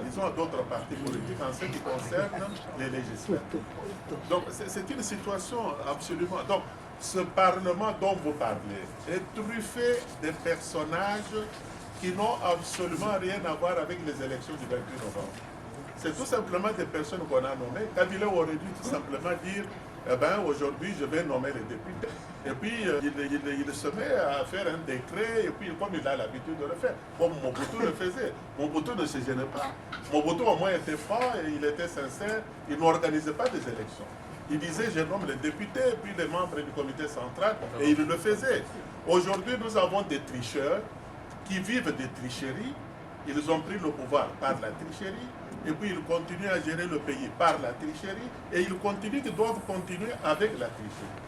B: disons, à d'autres partis politiques en ce qui concerne les législatives. Donc c'est une situation absolument... Donc ce Parlement dont vous parlez est truffé de personnages qui n'ont absolument rien à voir avec les élections du 28 novembre. C'est tout simplement des personnes qu'on a nommées. Kabila aurait dû tout simplement dire, eh ben, aujourd'hui je vais nommer les députés. Et puis il se met à faire un décret, et puis comme il a l'habitude de le faire, comme Mobutu le faisait. Mobutu ne se gênait pas. Mobutu au moins était franc et il était sincère. Il n'organisait pas des élections. Il disait, je nomme les députés, et puis les membres du comité central, et il le faisait. Aujourd'hui, nous avons des tricheurs qui vivent des tricheries. Ils ont pris le pouvoir par la tricherie, et puis ils continuent à gérer le pays par la tricherie, et ils doivent continuer avec la tricherie.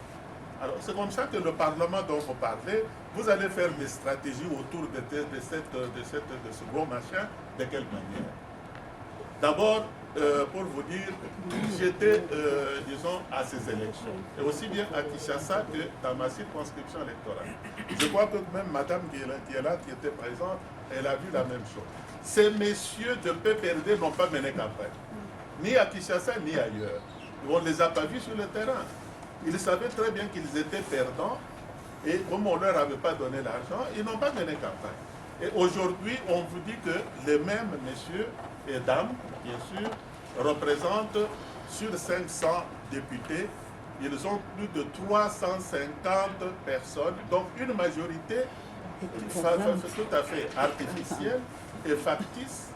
B: Alors c'est comme ça que le Parlement dont vous parlez, vous allez faire des stratégies autour de ce gros machin. De quelle manière? D'abord, pour vous dire, j'étais, disons, à ces élections, et aussi bien à Kinshasa que dans ma circonscription électorale. Je crois que même madame qui est là, qui était présente, elle a vu la même chose. Ces messieurs de PPRD n'ont pas mené campagne, ni à Kinshasa, ni ailleurs. On ne les a pas vus sur le terrain. Ils savaient très bien qu'ils étaient perdants, et comme on ne leur avait pas donné l'argent, ils n'ont pas mené campagne. Et aujourd'hui, on vous dit que les mêmes messieurs et dames, bien sûr, représentent sur 500 députés, ils ont plus de 350 personnes, donc une majorité tout à fait artificielle et factice,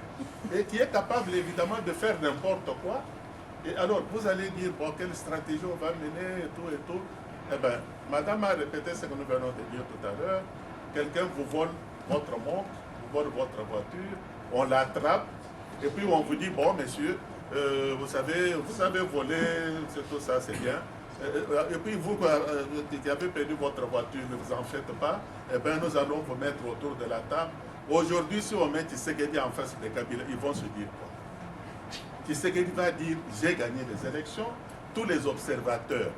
B: et qui est capable évidemment de faire n'importe quoi. Et alors, vous allez dire, bon, quelle stratégie on va mener, et tout. Eh bien, madame a répété ce que nous venons de dire tout à l'heure. Quelqu'un vous vole votre montre, vous vole votre voiture, on l'attrape, et puis on vous dit, bon, monsieur, vous avez volé, tout ça, c'est bien. Et puis vous qui avez perdu votre voiture, ne vous en faites pas. Eh bien, nous allons vous mettre autour de la table. Aujourd'hui, si on met Tshisekedi en face de Kabila, ils vont se dire quoi? Tshisekedi va dire, j'ai gagné les élections. Tous les observateurs,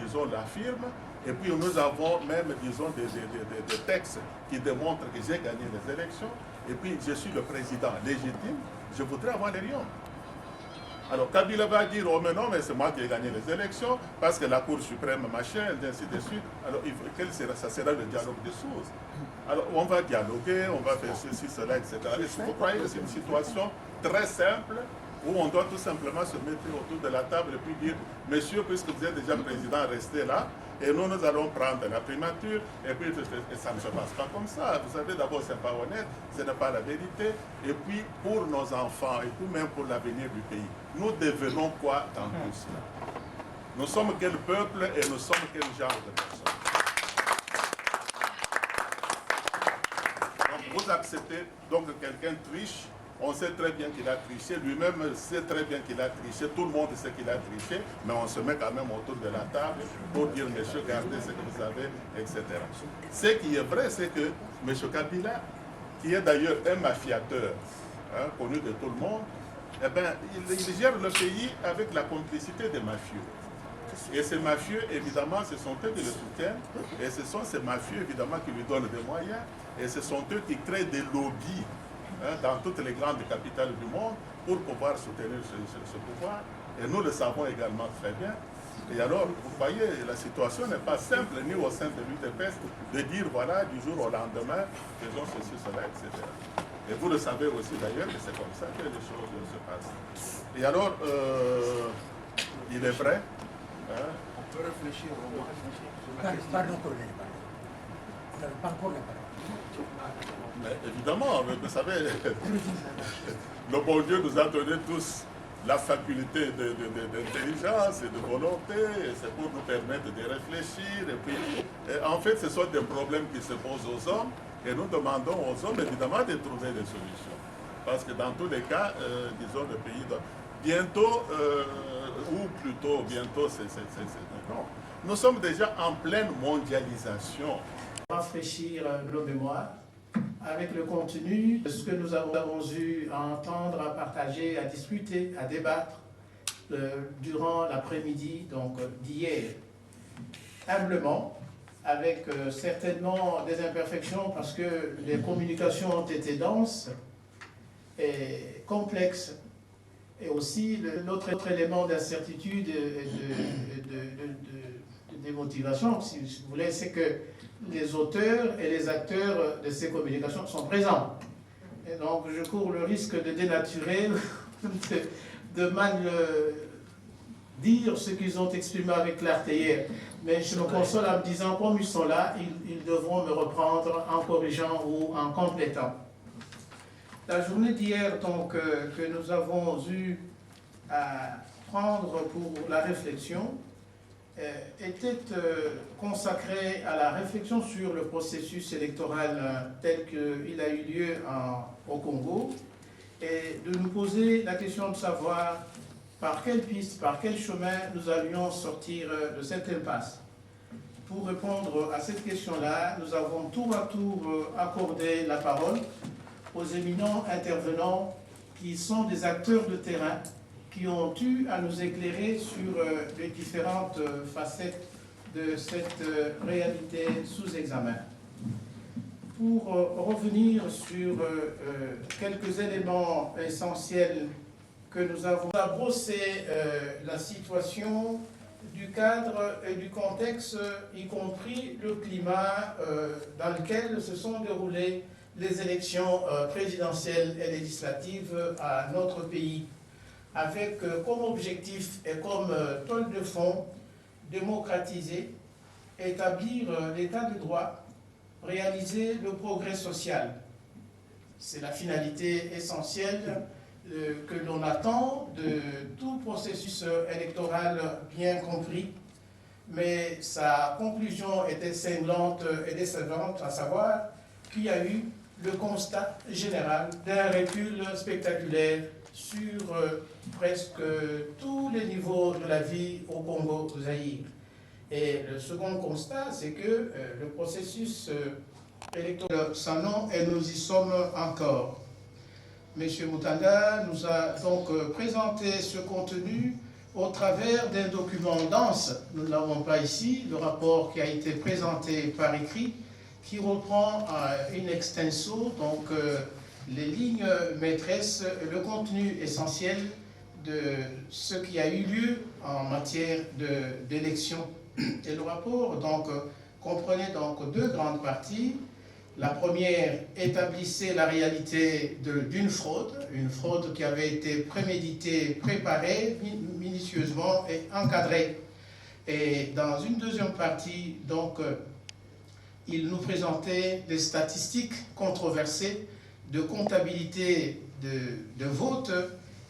B: disons, l'affirment. Et puis nous avons même, disons, des textes qui démontrent que j'ai gagné les élections. Et puis je suis le président légitime, je voudrais avoir les lions. Alors Kabila va dire, oh mais non, mais c'est moi qui ai gagné les élections, parce que la Cour suprême, machin, ainsi de suite. Alors ça sera le dialogue des sources. Alors on va dialoguer, on va faire ceci, cela, etc. Et vous croyez que c'est une situation très simple, où on doit tout simplement se mettre autour de la table et puis dire, monsieur, puisque vous êtes déjà président, restez là, et nous allons prendre la primature, et puis et ça ne se passe pas comme ça. Vous savez, d'abord, ce n'est pas honnête, ce n'est pas la vérité, et puis pour nos enfants, et puis même pour l'avenir du pays, nous devenons quoi dans tout cela? Nous sommes quel peuple et nous sommes quel genre de personnes? Donc vous acceptez donc quelqu'un triche. On sait très bien qu'il a triché, lui-même sait très bien qu'il a triché, tout le monde sait qu'il a triché, mais on se met quand même autour de la table pour dire, monsieur, gardez ce que vous avez, etc. Ce qui est vrai, c'est que M. Kabila, qui est d'ailleurs un mafiateur, connu de tout le monde, eh bien, il gère le pays avec la complicité des mafieux. Et ces mafieux, évidemment, ce sont eux qui le soutiennent, et ce sont ces mafieux, évidemment, qui lui donnent des moyens, et ce sont eux qui créent des lobbies dans toutes les grandes capitales du monde pour pouvoir soutenir ce pouvoir. Et nous le savons également très bien. Et alors, vous voyez, la situation n'est pas simple, ni au sein de l'UDPS, de dire, voilà, du jour au lendemain, faisons ceci, cela, etc. Et vous le savez aussi d'ailleurs que c'est comme ça que les choses se passent. Et alors, il est vrai.
E: On peut réfléchir au moins. Pardon, colonel. Pas encore la parole.
B: Mais évidemment, vous savez, le bon Dieu nous a donné tous la faculté d'intelligence et de volonté, et c'est pour nous permettre de réfléchir. Et puis, en fait, ce sont des problèmes qui se posent aux hommes, et nous demandons aux hommes, évidemment, de trouver des solutions. Parce que dans tous les cas, disons, le pays doit... Bientôt, ou plutôt bientôt, non. Nous sommes déjà en pleine mondialisation.
I: Rafraîchir nos mémoires avec le contenu de ce que nous avons eu à entendre, à partager, à discuter, à débattre durant l'après-midi d'hier. Humblement, avec certainement des imperfections parce que les communications ont été denses et complexes. Et aussi, l'autre élément d'incertitude et de démotivation, si vous voulez, c'est que les auteurs et les acteurs de ces communications sont présents. Et donc, je cours le risque de dénaturer, de mal dire ce qu'ils ont exprimé avec clarté hier. Mais je me console en me disant, comme ils sont là, ils devront me reprendre en corrigeant ou en complétant. La journée d'hier, que nous avons eu à prendre pour la réflexion, était consacrée à la réflexion sur le processus électoral tel qu'il a eu lieu au Congo, et de nous poser la question de savoir par quelle piste, par quel chemin nous allions sortir de cette impasse. Pour répondre à cette question-là, nous avons tour à tour accordé la parole aux éminents intervenants qui sont des acteurs de terrain, qui ont eu à nous éclairer sur les différentes facettes de cette réalité sous examen. Pour revenir sur quelques éléments essentiels que nous avons brossé la situation du cadre et du contexte, y compris le climat dans lequel se sont déroulées les élections présidentielles et législatives à notre pays, avec comme objectif et comme toile de fond démocratiser, établir l'état de droit, réaliser le progrès social. C'est la finalité essentielle que l'on attend de tout processus électoral bien compris, mais sa conclusion était cinglante et décevante, à savoir qu'il y a eu le constat général d'un recul spectaculaire sur presque tous les niveaux de la vie au Congo-Zaïre. Et le second constat, c'est que le processus électoral s'annonce et nous y sommes encore. M. Mutanda nous a donc présenté ce contenu au travers d'un document dense. Nous ne l'avons pas ici, le rapport qui a été présenté par écrit, qui reprend in extenso donc, les lignes maîtresses, le contenu essentiel de ce qui a eu lieu en matière d'élection. Et le rapport donc, comprenait donc deux grandes parties. La première établissait la réalité d'une fraude, une fraude qui avait été préméditée, préparée minutieusement et encadrée. Et dans une deuxième partie, donc, il nous présentait des statistiques controversées de comptabilité de vote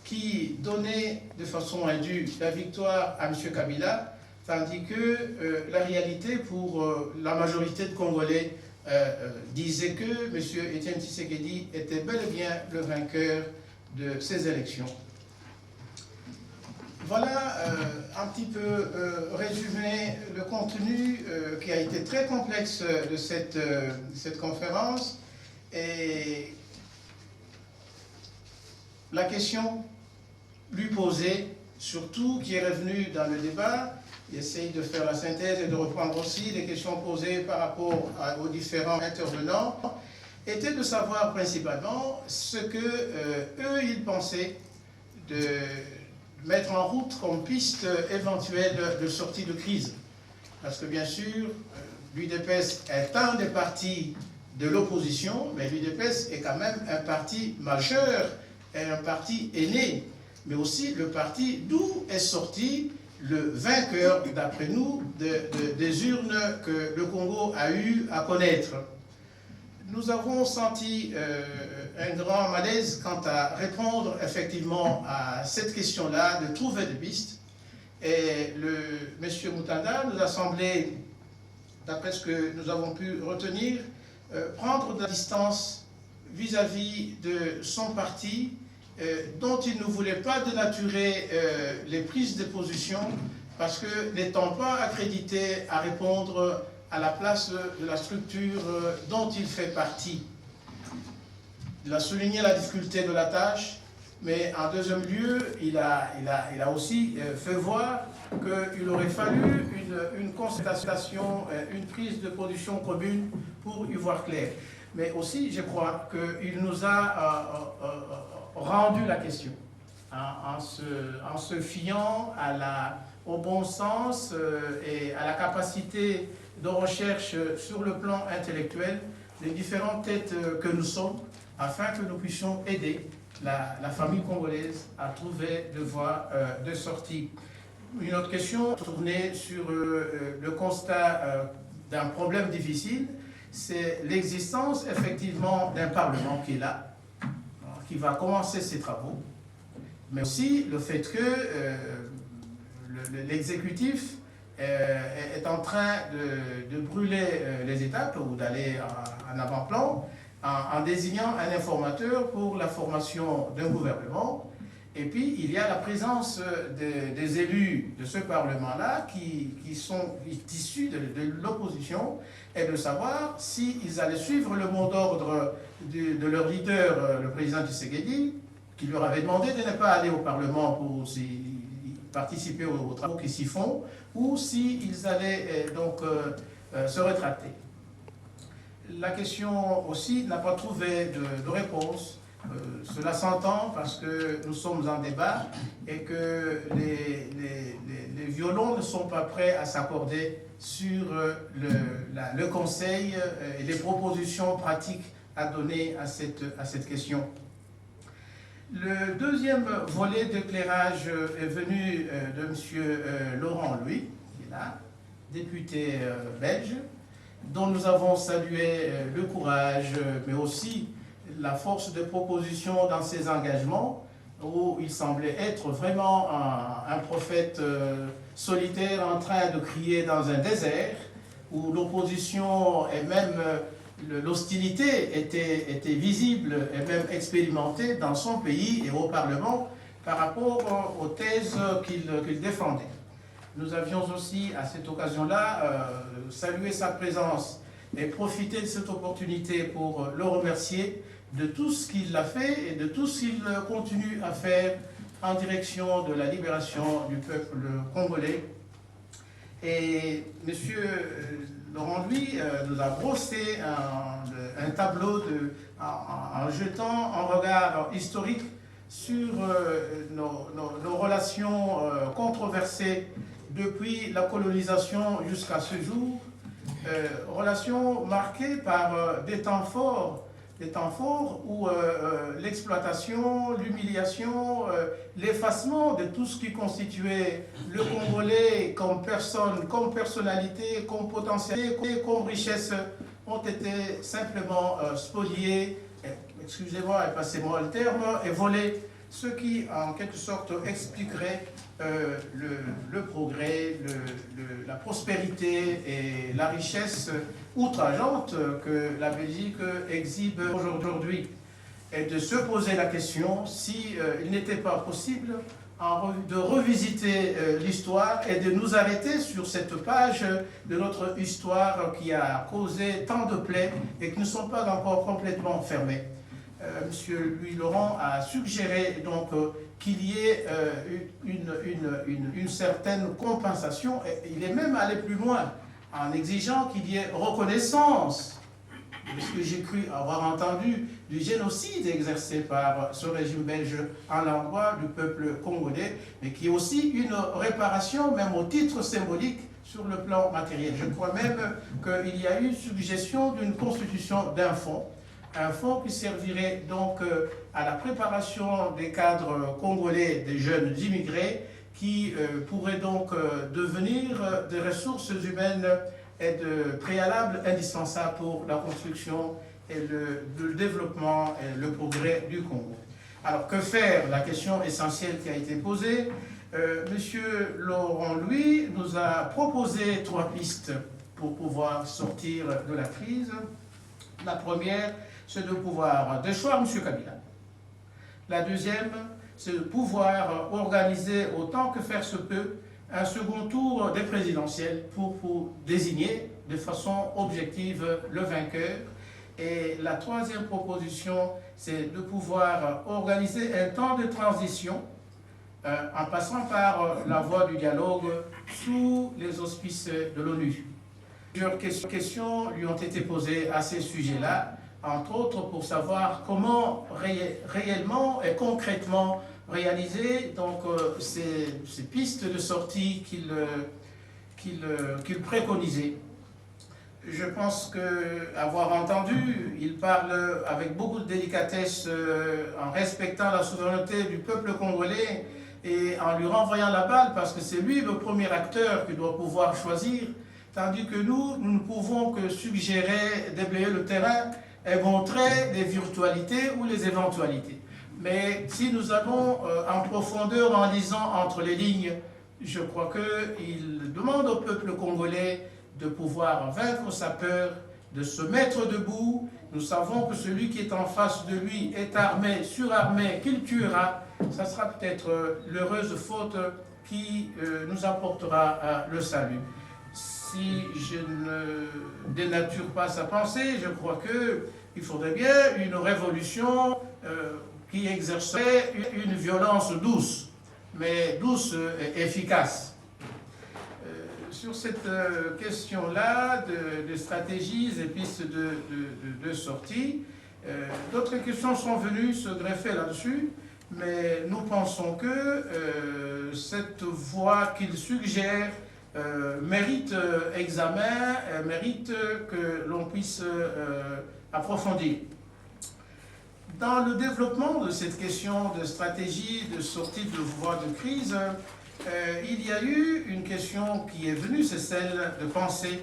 I: qui donnaient de façon indue la victoire à M. Kabila, tandis que la réalité pour la majorité de Congolais disait que M. Étienne Tshisekedi était bel et bien le vainqueur de ces élections. Voilà un petit peu résumé le contenu qui a été très complexe de cette conférence. Et la question lui posée, surtout qui est revenue dans le débat, j'essaye de faire la synthèse et de reprendre aussi les questions posées par rapport aux différents intervenants, était de savoir principalement ce que eux, ils pensaient de mettre en route comme piste éventuelle de sortie de crise. Parce que bien sûr, l'UDPS est un des partis de l'opposition, mais l'UDPS est quand même un parti majeur et un parti aîné, mais aussi le parti d'où est sorti le vainqueur, d'après nous, des urnes que le Congo a eu à connaître. Nous avons senti un grand malaise quant à répondre effectivement à cette question-là, de trouver des pistes. Et M. Mutanda nous a semblé, d'après ce que nous avons pu retenir, prendre de la distance vis-à-vis de son parti, dont il ne voulait pas dénaturer les prises de position, parce que n'étant pas accrédité à répondre à la place de la structure dont il fait partie. Il a souligné la difficulté de la tâche, mais en deuxième lieu, il a aussi fait voir qu'il aurait fallu une concertation, une prise de position commune pour y voir clair. Mais aussi, je crois qu'il nous a rendu la question en se fiant au bon sens et à la capacité de recherche sur le plan intellectuel des différentes têtes que nous sommes, afin que nous puissions aider la famille congolaise à trouver des voies de sortie. Une autre question tournée sur le constat d'un problème difficile, c'est l'existence effectivement d'un Parlement qui est là, qui va commencer ses travaux, mais aussi le fait que l'exécutif est en train de brûler les étapes ou d'aller en avant-plan en désignant un informateur pour la formation d'un gouvernement. Et puis, il y a la présence des élus de ce Parlement-là qui sont issus de l'opposition, et de savoir s'ils allaient suivre le mot d'ordre de leur leader, le président Tshisekedi, qui leur avait demandé de ne pas aller au Parlement pour participer aux travaux qui s'y font, ou s'ils allaient donc se rétracter. La question aussi n'a pas trouvé de réponse. Cela s'entend parce que nous sommes en débat et que les violons ne sont pas prêts à s'accorder sur le conseil et les propositions pratiques à donner à cette question. Le deuxième volet d'éclairage est venu de M. Laurent Louis, qui est là, député belge, dont nous avons salué le courage, mais aussi la force de proposition dans ses engagements, où il semblait être vraiment un prophète solitaire en train de crier dans un désert, où l'opposition est même l'hostilité était visible et même expérimentée dans son pays et au Parlement par rapport aux thèses qu'il défendait. Nous avions aussi, à cette occasion-là, salué sa présence et profité de cette opportunité pour le remercier de tout ce qu'il a fait et de tout ce qu'il continue à faire en direction de la libération du peuple congolais. Et M. Laurent Louis nous a brossé un tableau en jetant un regard historique sur nos relations controversées depuis la colonisation jusqu'à ce jour, relations marquées par des temps forts où l'exploitation, l'humiliation, l'effacement de tout ce qui constituait le Congolais comme personne, comme personnalité, comme potentialité, comme richesse, ont été simplement spoliés, excusez-moi et passez-moi le terme, et volés, ce qui en quelque sorte expliquerait le progrès, la prospérité et la richesse outrageante que la Belgique exhibe aujourd'hui. Et de se poser la question si il n'était pas possible de revisiter l'histoire et de nous arrêter sur cette page de notre histoire qui a causé tant de plaies et qui ne sont pas encore complètement fermées. Monsieur Louis Laurent a suggéré donc qu'il y ait une certaine compensation, et il est même allé plus loin en exigeant qu'il y ait reconnaissance de ce que j'ai cru avoir entendu du génocide exercé par ce régime belge à l'endroit du peuple congolais, mais qui est aussi une réparation, même au titre symbolique, sur le plan matériel. Je crois même qu'il y a eu suggestion d'une constitution d'un fonds, un fonds qui servirait donc à la préparation des cadres congolais, des jeunes immigrés, qui pourraient donc devenir des ressources humaines et de préalables indispensables pour la construction et le développement et le progrès du Congo. Alors que faire? La question essentielle qui a été posée. Monsieur Laurent Louis nous a proposé 3 pistes pour pouvoir sortir de la crise. La première, c'est de pouvoir déchoir M. Kabila. La deuxième, c'est de pouvoir organiser autant que faire se peut un second tour des présidentielles pour désigner de façon objective le vainqueur. Et la troisième proposition, c'est de pouvoir organiser un temps de transition en passant par la voie du dialogue sous les auspices de l'ONU. Plusieurs questions lui ont été posées à ces sujets-là, entre autres pour savoir comment réellement et concrètement réaliser donc, ces pistes de sortie qu'il préconisait. Je pense qu'avoir entendu, il parle avec beaucoup de délicatesse en respectant la souveraineté du peuple congolais et en lui renvoyant la balle parce que c'est lui le premier acteur qui doit pouvoir choisir, tandis que nous ne pouvons que suggérer, déblayer le terrain et montrer les virtualités ou les éventualités. Mais si nous allons en profondeur en lisant entre les lignes, je crois qu'il demande au peuple congolais de pouvoir vaincre sa peur, de se mettre debout. Nous savons que celui qui est en face de lui est armé, surarmé, qu'il tuera. Ça sera peut-être l'heureuse faute qui nous apportera le salut. Si je ne dénature pas sa pensée, je crois qu'il faudrait bien une révolution qui exercerait une violence douce, mais douce et efficace. Sur cette question-là de stratégies et pistes de sortie, d'autres questions sont venues se greffer là-dessus, mais nous pensons que cette voie qu'il suggère mérite examen, mérite que l'on puisse approfondir. Dans le développement de cette question de stratégie de sortie de voie de crise, il y a eu une question qui est venue, c'est celle de penser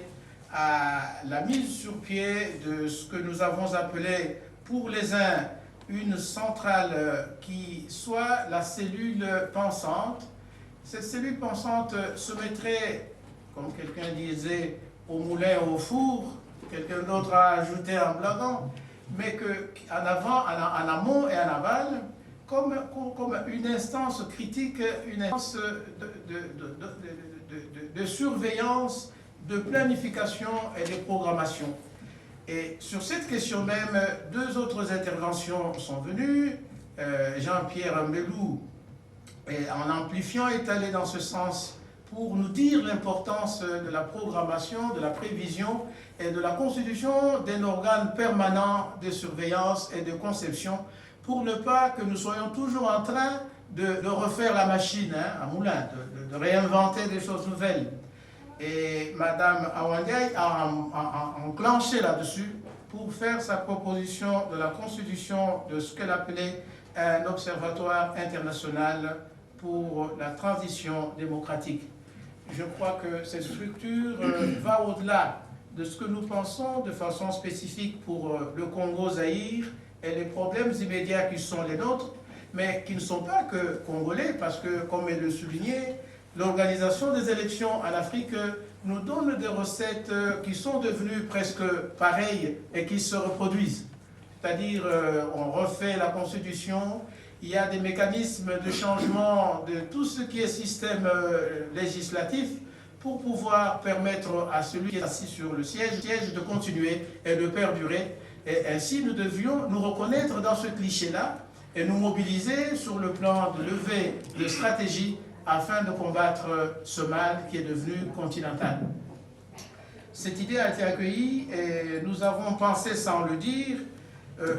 I: à la mise sur pied de ce que nous avons appelé pour les uns une centrale qui soit la cellule pensante. Cette cellule pensante se mettrait, comme quelqu'un disait, au moulin, au four, quelqu'un d'autre a ajouté en blaguant, mais en amont et en aval, comme une instance critique, une instance de surveillance, de planification et de programmation. Et sur cette question même, deux autres interventions sont venues. Jean-Pierre Mbelou, en amplifiant, est allé dans ce sens pour nous dire l'importance de la programmation, de la prévision et de la constitution d'un organe permanent de surveillance et de conception pour ne pas que nous soyons toujours en train de refaire la machine à moulin, de réinventer des choses nouvelles. Et Mme Awandiaï a enclenché là-dessus pour faire sa proposition de la constitution de ce qu'elle appelait un observatoire international pour la transition démocratique. Je crois que cette structure va au-delà de ce que nous pensons de façon spécifique pour le Congo-Zaïre et les problèmes immédiats qui sont les nôtres, mais qui ne sont pas que congolais, parce que, comme elle le soulignait, l'organisation des élections en Afrique nous donne des recettes qui sont devenues presque pareilles et qui se reproduisent. C'est-à-dire, on refait la Constitution, il y a des mécanismes de changement de tout ce qui est système législatif pour pouvoir permettre à celui qui est assis sur le siège de continuer et de perdurer. Et ainsi, nous devions nous reconnaître dans ce cliché-là et nous mobiliser sur le plan de levée de stratégie afin de combattre ce mal qui est devenu continental. Cette idée a été accueillie et nous avons pensé, sans le dire,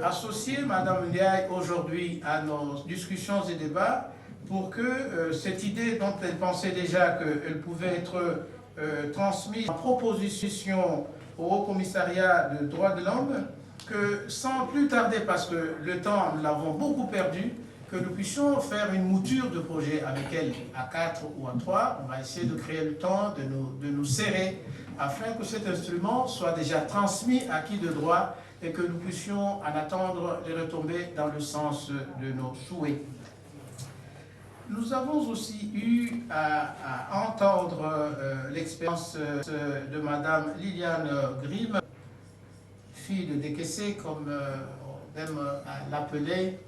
I: associer Mme Ndiaye aujourd'hui à nos discussions et débats pour que cette idée dont elle pensait déjà qu'elle pouvait être transmise en proposition au Haut Commissariat des droits de l'homme, que sans plus tarder, parce que le temps, nous l'avons beaucoup perdu, que nous puissions faire une mouture de projet avec elle à 4 ou à 3. On va essayer de créer le temps, de nous serrer, afin que cet instrument soit déjà transmis à qui de droit et que nous puissions en attendre les retombées dans le sens de nos souhaits. Nous avons aussi eu à entendre l'expérience de Mme Liliane Grimm, fille de Décaissé, comme on aime l'appeler,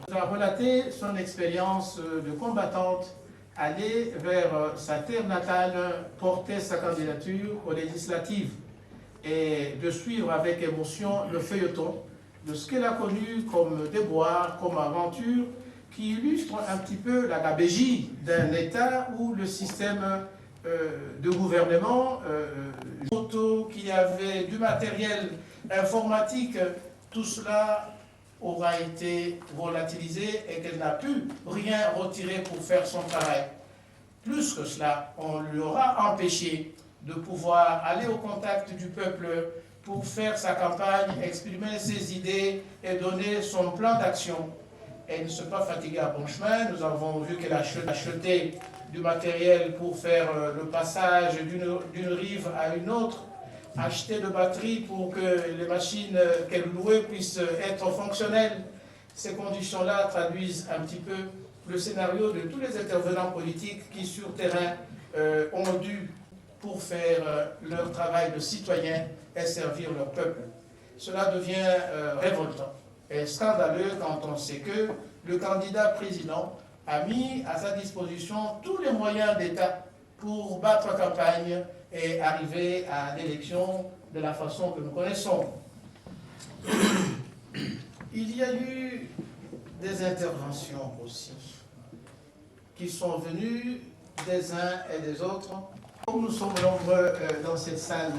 I: qui a relaté son expérience de combattante, aller vers sa terre natale, porter sa candidature aux législatives et de suivre avec émotion le feuilleton de ce qu'elle a connu comme déboire, comme aventure, qui illustre un petit peu la gabégie d'un État où le système de gouvernement, qu'il y avait du matériel informatique, tout cela aura été volatilisé et qu'elle n'a pu rien retirer pour faire son travail. Plus que cela, on lui aura empêché de pouvoir aller au contact du peuple pour faire sa campagne, exprimer ses idées et donner son plan d'action. Elle ne s'est pas fatiguée à bon chemin. Nous avons vu qu'elle a acheté du matériel pour faire le passage d'une rive à une autre, acheter de batteries pour que les machines qu'elle louait puissent être fonctionnelles. Ces conditions-là traduisent un petit peu le scénario de tous les intervenants politiques qui, sur terrain, ont dû, pour faire leur travail de citoyen et servir leur peuple. Cela devient révoltant et scandaleux quand on sait que le candidat président a mis à sa disposition tous les moyens d'État pour battre campagne et arriver à l'élection de la façon que nous connaissons. Il y a eu des interventions aussi qui sont venues des uns et des autres. Comme nous sommes nombreux dans cette salle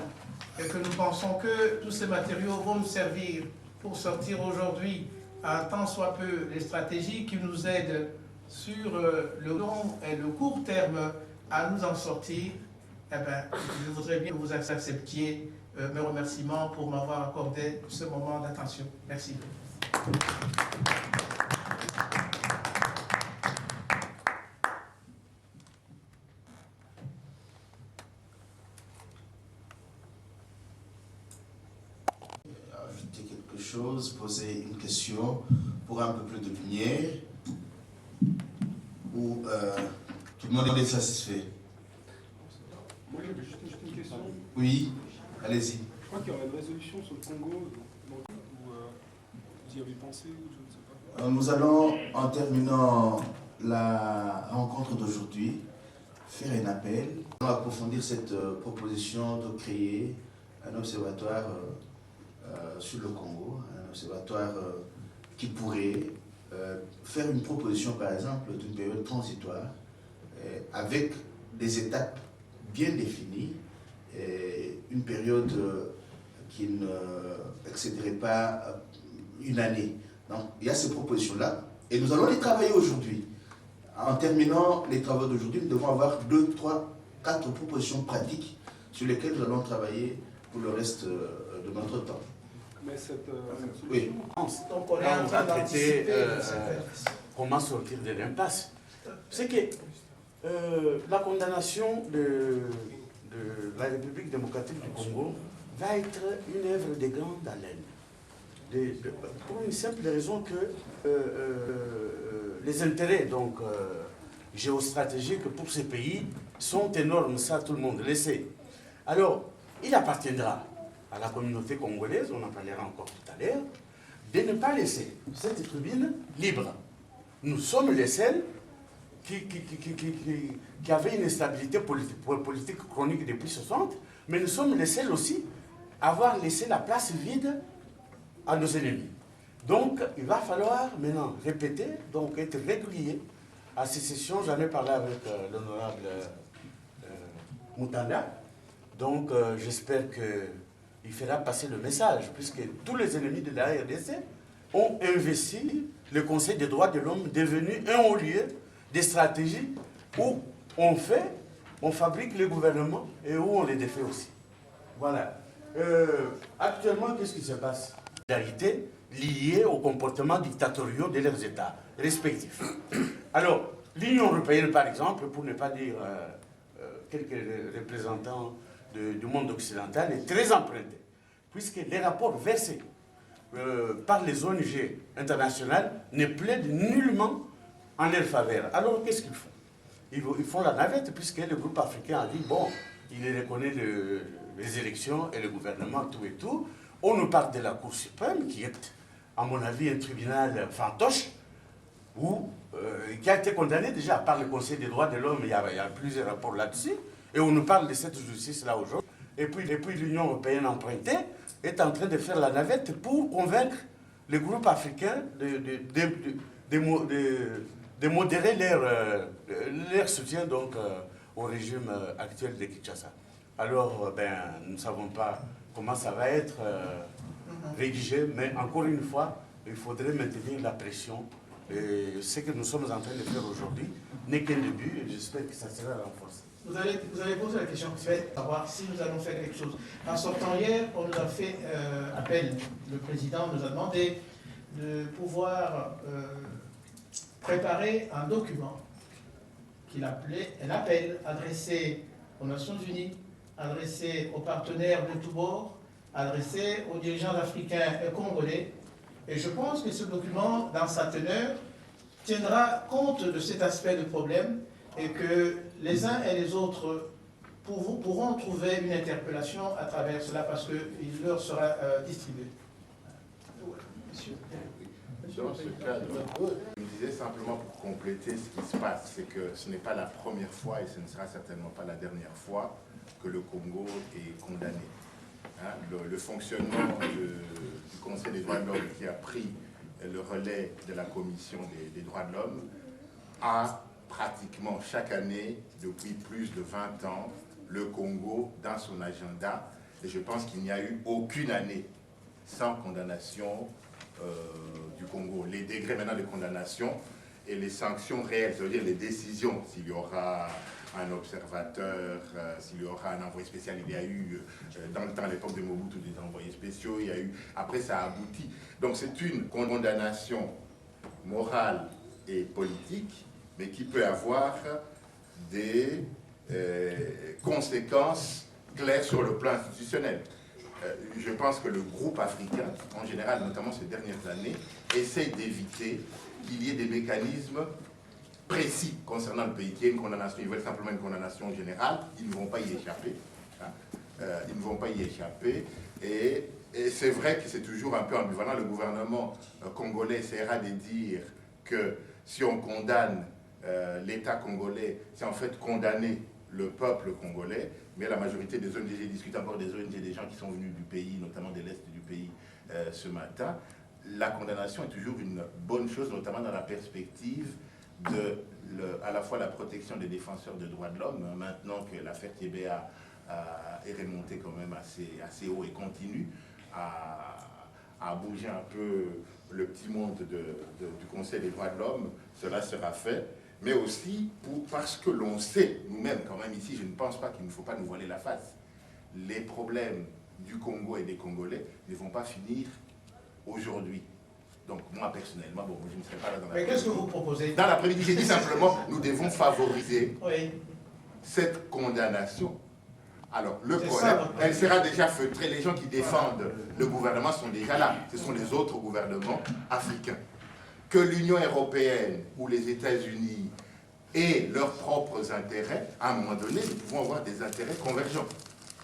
I: et que nous pensons que tous ces matériaux vont nous servir pour sortir aujourd'hui, à tant soit peu, les stratégies qui nous aident sur le long et le court terme à nous en sortir, eh bien, je voudrais bien que vous acceptiez mes remerciements pour m'avoir accordé ce moment d'attention. Merci.
G: Ajouter quelque chose, poser une question pour un peu plus de lumière, où tout le monde est satisfait.
H: Moi, j'avais juste une question.
G: Oui, allez-y.
H: crois qu'il y aura une résolution sur le Congo, vous y avez pensé, je ne sais pas.
G: Nous allons, en terminant la rencontre d'aujourd'hui, faire un appel, approfondir cette proposition de créer un observatoire sur le Congo, un observatoire qui pourrait faire une proposition, par exemple, d'une période transitoire avec des étapes bien définies, une période qui ne excéderait pas une année. Donc, il y a ces propositions-là, et nous allons les travailler aujourd'hui. En terminant les travaux d'aujourd'hui, nous devons avoir 2, 3, 4 propositions pratiques sur lesquelles nous allons travailler pour le reste de notre temps.
H: Mais cette
G: oui.
I: Donc on est en train d'anticiper
F: comment sortir de l'impasse. C'est que la condamnation de la République démocratique du Congo va être une œuvre de grande haleine. Pour une simple raison que les intérêts géostratégiques pour ces pays sont énormes, ça tout le monde le sait. Alors, il appartiendra à la communauté congolaise, on en parlera encore tout à l'heure, de ne pas laisser cette tribune libre. Nous sommes les seuls qui avaient une instabilité politique chronique depuis 60, mais nous sommes les seuls aussi à avoir laissé la place vide à nos ennemis. Donc, il va falloir maintenant répéter, donc être régulier. À ces sessions, j'en ai parlé avec l'honorable Moutanda. Donc, j'espère qu'il fera passer le message, puisque tous les ennemis de la RDC ont investi le Conseil des droits de l'homme, devenu un haut lieu des stratégies où on fabrique le gouvernement et où on les défait aussi. Voilà. Actuellement, qu'est-ce qui se passe? Solidarité liée au comportement dictatoriaux de leurs États respectifs. Alors, l'Union européenne, par exemple, pour ne pas dire quelques représentants du monde occidental, est très empruntée, puisque les rapports versés par les ONG internationales ne plaident nullement en leur faveur. Alors, qu'est-ce qu'ils font? Ils font la navette, puisque le groupe africain a dit, bon, il reconnaît les élections et le gouvernement, tout et tout. On nous parle de la Cour suprême, qui est, à mon avis, un tribunal fantoche, qui a été condamné déjà par le Conseil des droits de l'homme, il y a plusieurs rapports là-dessus, et on nous parle de cette justice-là aujourd'hui. Et puis l'Union européenne empruntée est en train de faire la navette pour convaincre les groupes africains de modérer leur soutien donc, au régime actuel de Kinshasa. Alors, nous ne savons pas comment ça va être rédigé, mais encore une fois, il faudrait maintenir la pression. Et ce que nous sommes en train de faire aujourd'hui n'est qu'un début, et j'espère que ça sera renforcé.
I: Vous avez posé la question, c'est savoir si nous allons faire quelque chose. En sortant hier, on nous a fait appel. Le président nous a demandé de pouvoir préparer un document qu'il appelait un appel adressé aux Nations Unies, adressé aux partenaires de tous bords, adressé aux dirigeants africains et congolais. Et je pense que ce document, dans sa teneur, tiendra compte de cet aspect de problème et que les uns et les autres pourront trouver une interpellation à travers cela parce qu'il leur sera distribué. Monsieur.
J: Dans ce cadre, je me disais simplement pour compléter ce qui se passe, c'est que ce n'est pas la première fois et ce ne sera certainement pas la dernière fois que le Congo est condamné. Hein, le fonctionnement du Conseil des droits de l'homme qui a pris le relais de la Commission des droits de l'homme a pratiquement chaque année, depuis plus de 20 ans, le Congo dans son agenda. Et je pense qu'il n'y a eu aucune année sans condamnation du Congo. Les degrés maintenant de condamnation et les sanctions réelles, c'est-à-dire les décisions, s'il y aura un observateur, s'il y aura un envoyé spécial, il y a eu, dans le temps, à l'époque de Mobutu, des envoyés spéciaux, il y a eu, après ça a abouti. Donc c'est une condamnation morale et politique, mais qui peut avoir des conséquences claires sur le plan institutionnel. Je pense que le groupe africain, en général, notamment ces dernières années, essaye d'éviter qu'il y ait des mécanismes précis concernant le pays, qui est une condamnation, ils veulent simplement une condamnation générale, ils ne vont pas y échapper. Ils ne vont pas y échapper. Et c'est vrai que c'est toujours un peu ambivalent. Le gouvernement congolais essaiera de dire que si on condamne l'État congolais, c'est en fait condamner le peuple congolais, mais la majorité des ONG discutent encore des ONG, des gens qui sont venus du pays, notamment de l'Est du pays ce matin. La condamnation est toujours une bonne chose, notamment dans la perspective de à la fois la protection des défenseurs des droits de l'homme, maintenant que l'affaire TBA est remontée quand même assez haut et continue à bouger un peu le petit monde du Conseil des droits de l'homme, cela sera fait, mais aussi parce que l'on sait, nous-mêmes quand même ici, je ne pense pas qu'il ne faut pas nous voiler la face, les problèmes du Congo et des Congolais ne vont pas finir aujourd'hui. Donc moi personnellement, bon, je ne serai pas là dans la...
I: Mais qu'est-ce que vous proposez?
J: Dans l'après-midi, j'ai dit simplement, nous devons favoriser cette condamnation. Alors, le problème, elle sera déjà feutrée. Les gens qui défendent le gouvernement sont déjà là. Ce sont les autres gouvernements africains. Que l'Union européenne ou les États-Unis aient leurs propres intérêts, à un moment donné, nous pouvons avoir des intérêts convergents.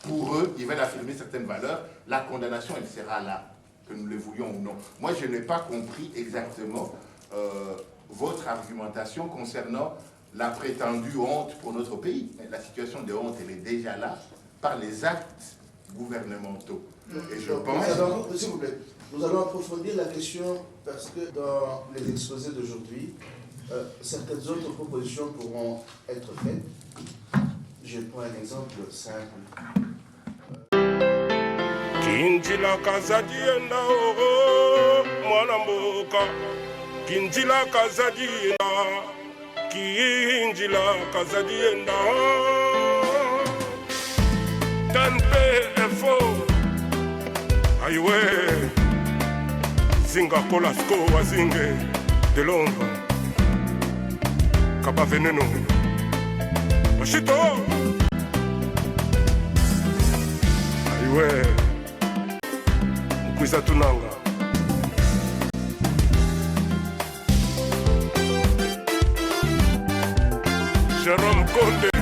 J: Pour eux, ils veulent affirmer certaines valeurs. La condamnation, elle sera là, que nous le voulions ou non. Moi, je n'ai pas compris exactement votre argumentation concernant la prétendue honte pour notre pays. La situation de honte, elle est déjà là par les actes gouvernementaux. Et je pense...
G: S'il vous plaît, nous allons approfondir la question parce que dans les exposés d'aujourd'hui, certaines autres propositions pourront être faites. Je prends un exemple simple.
A: Kinjila kazadienda oh mwana mboka Kinjila kazadienda Kinjila kazadienda Tanpe efo Aïwe Zinga Kolasco Wazinge de Londres Kaba Veneno Oshito Aïwe Mkwiza Tunanga Jérôme Condé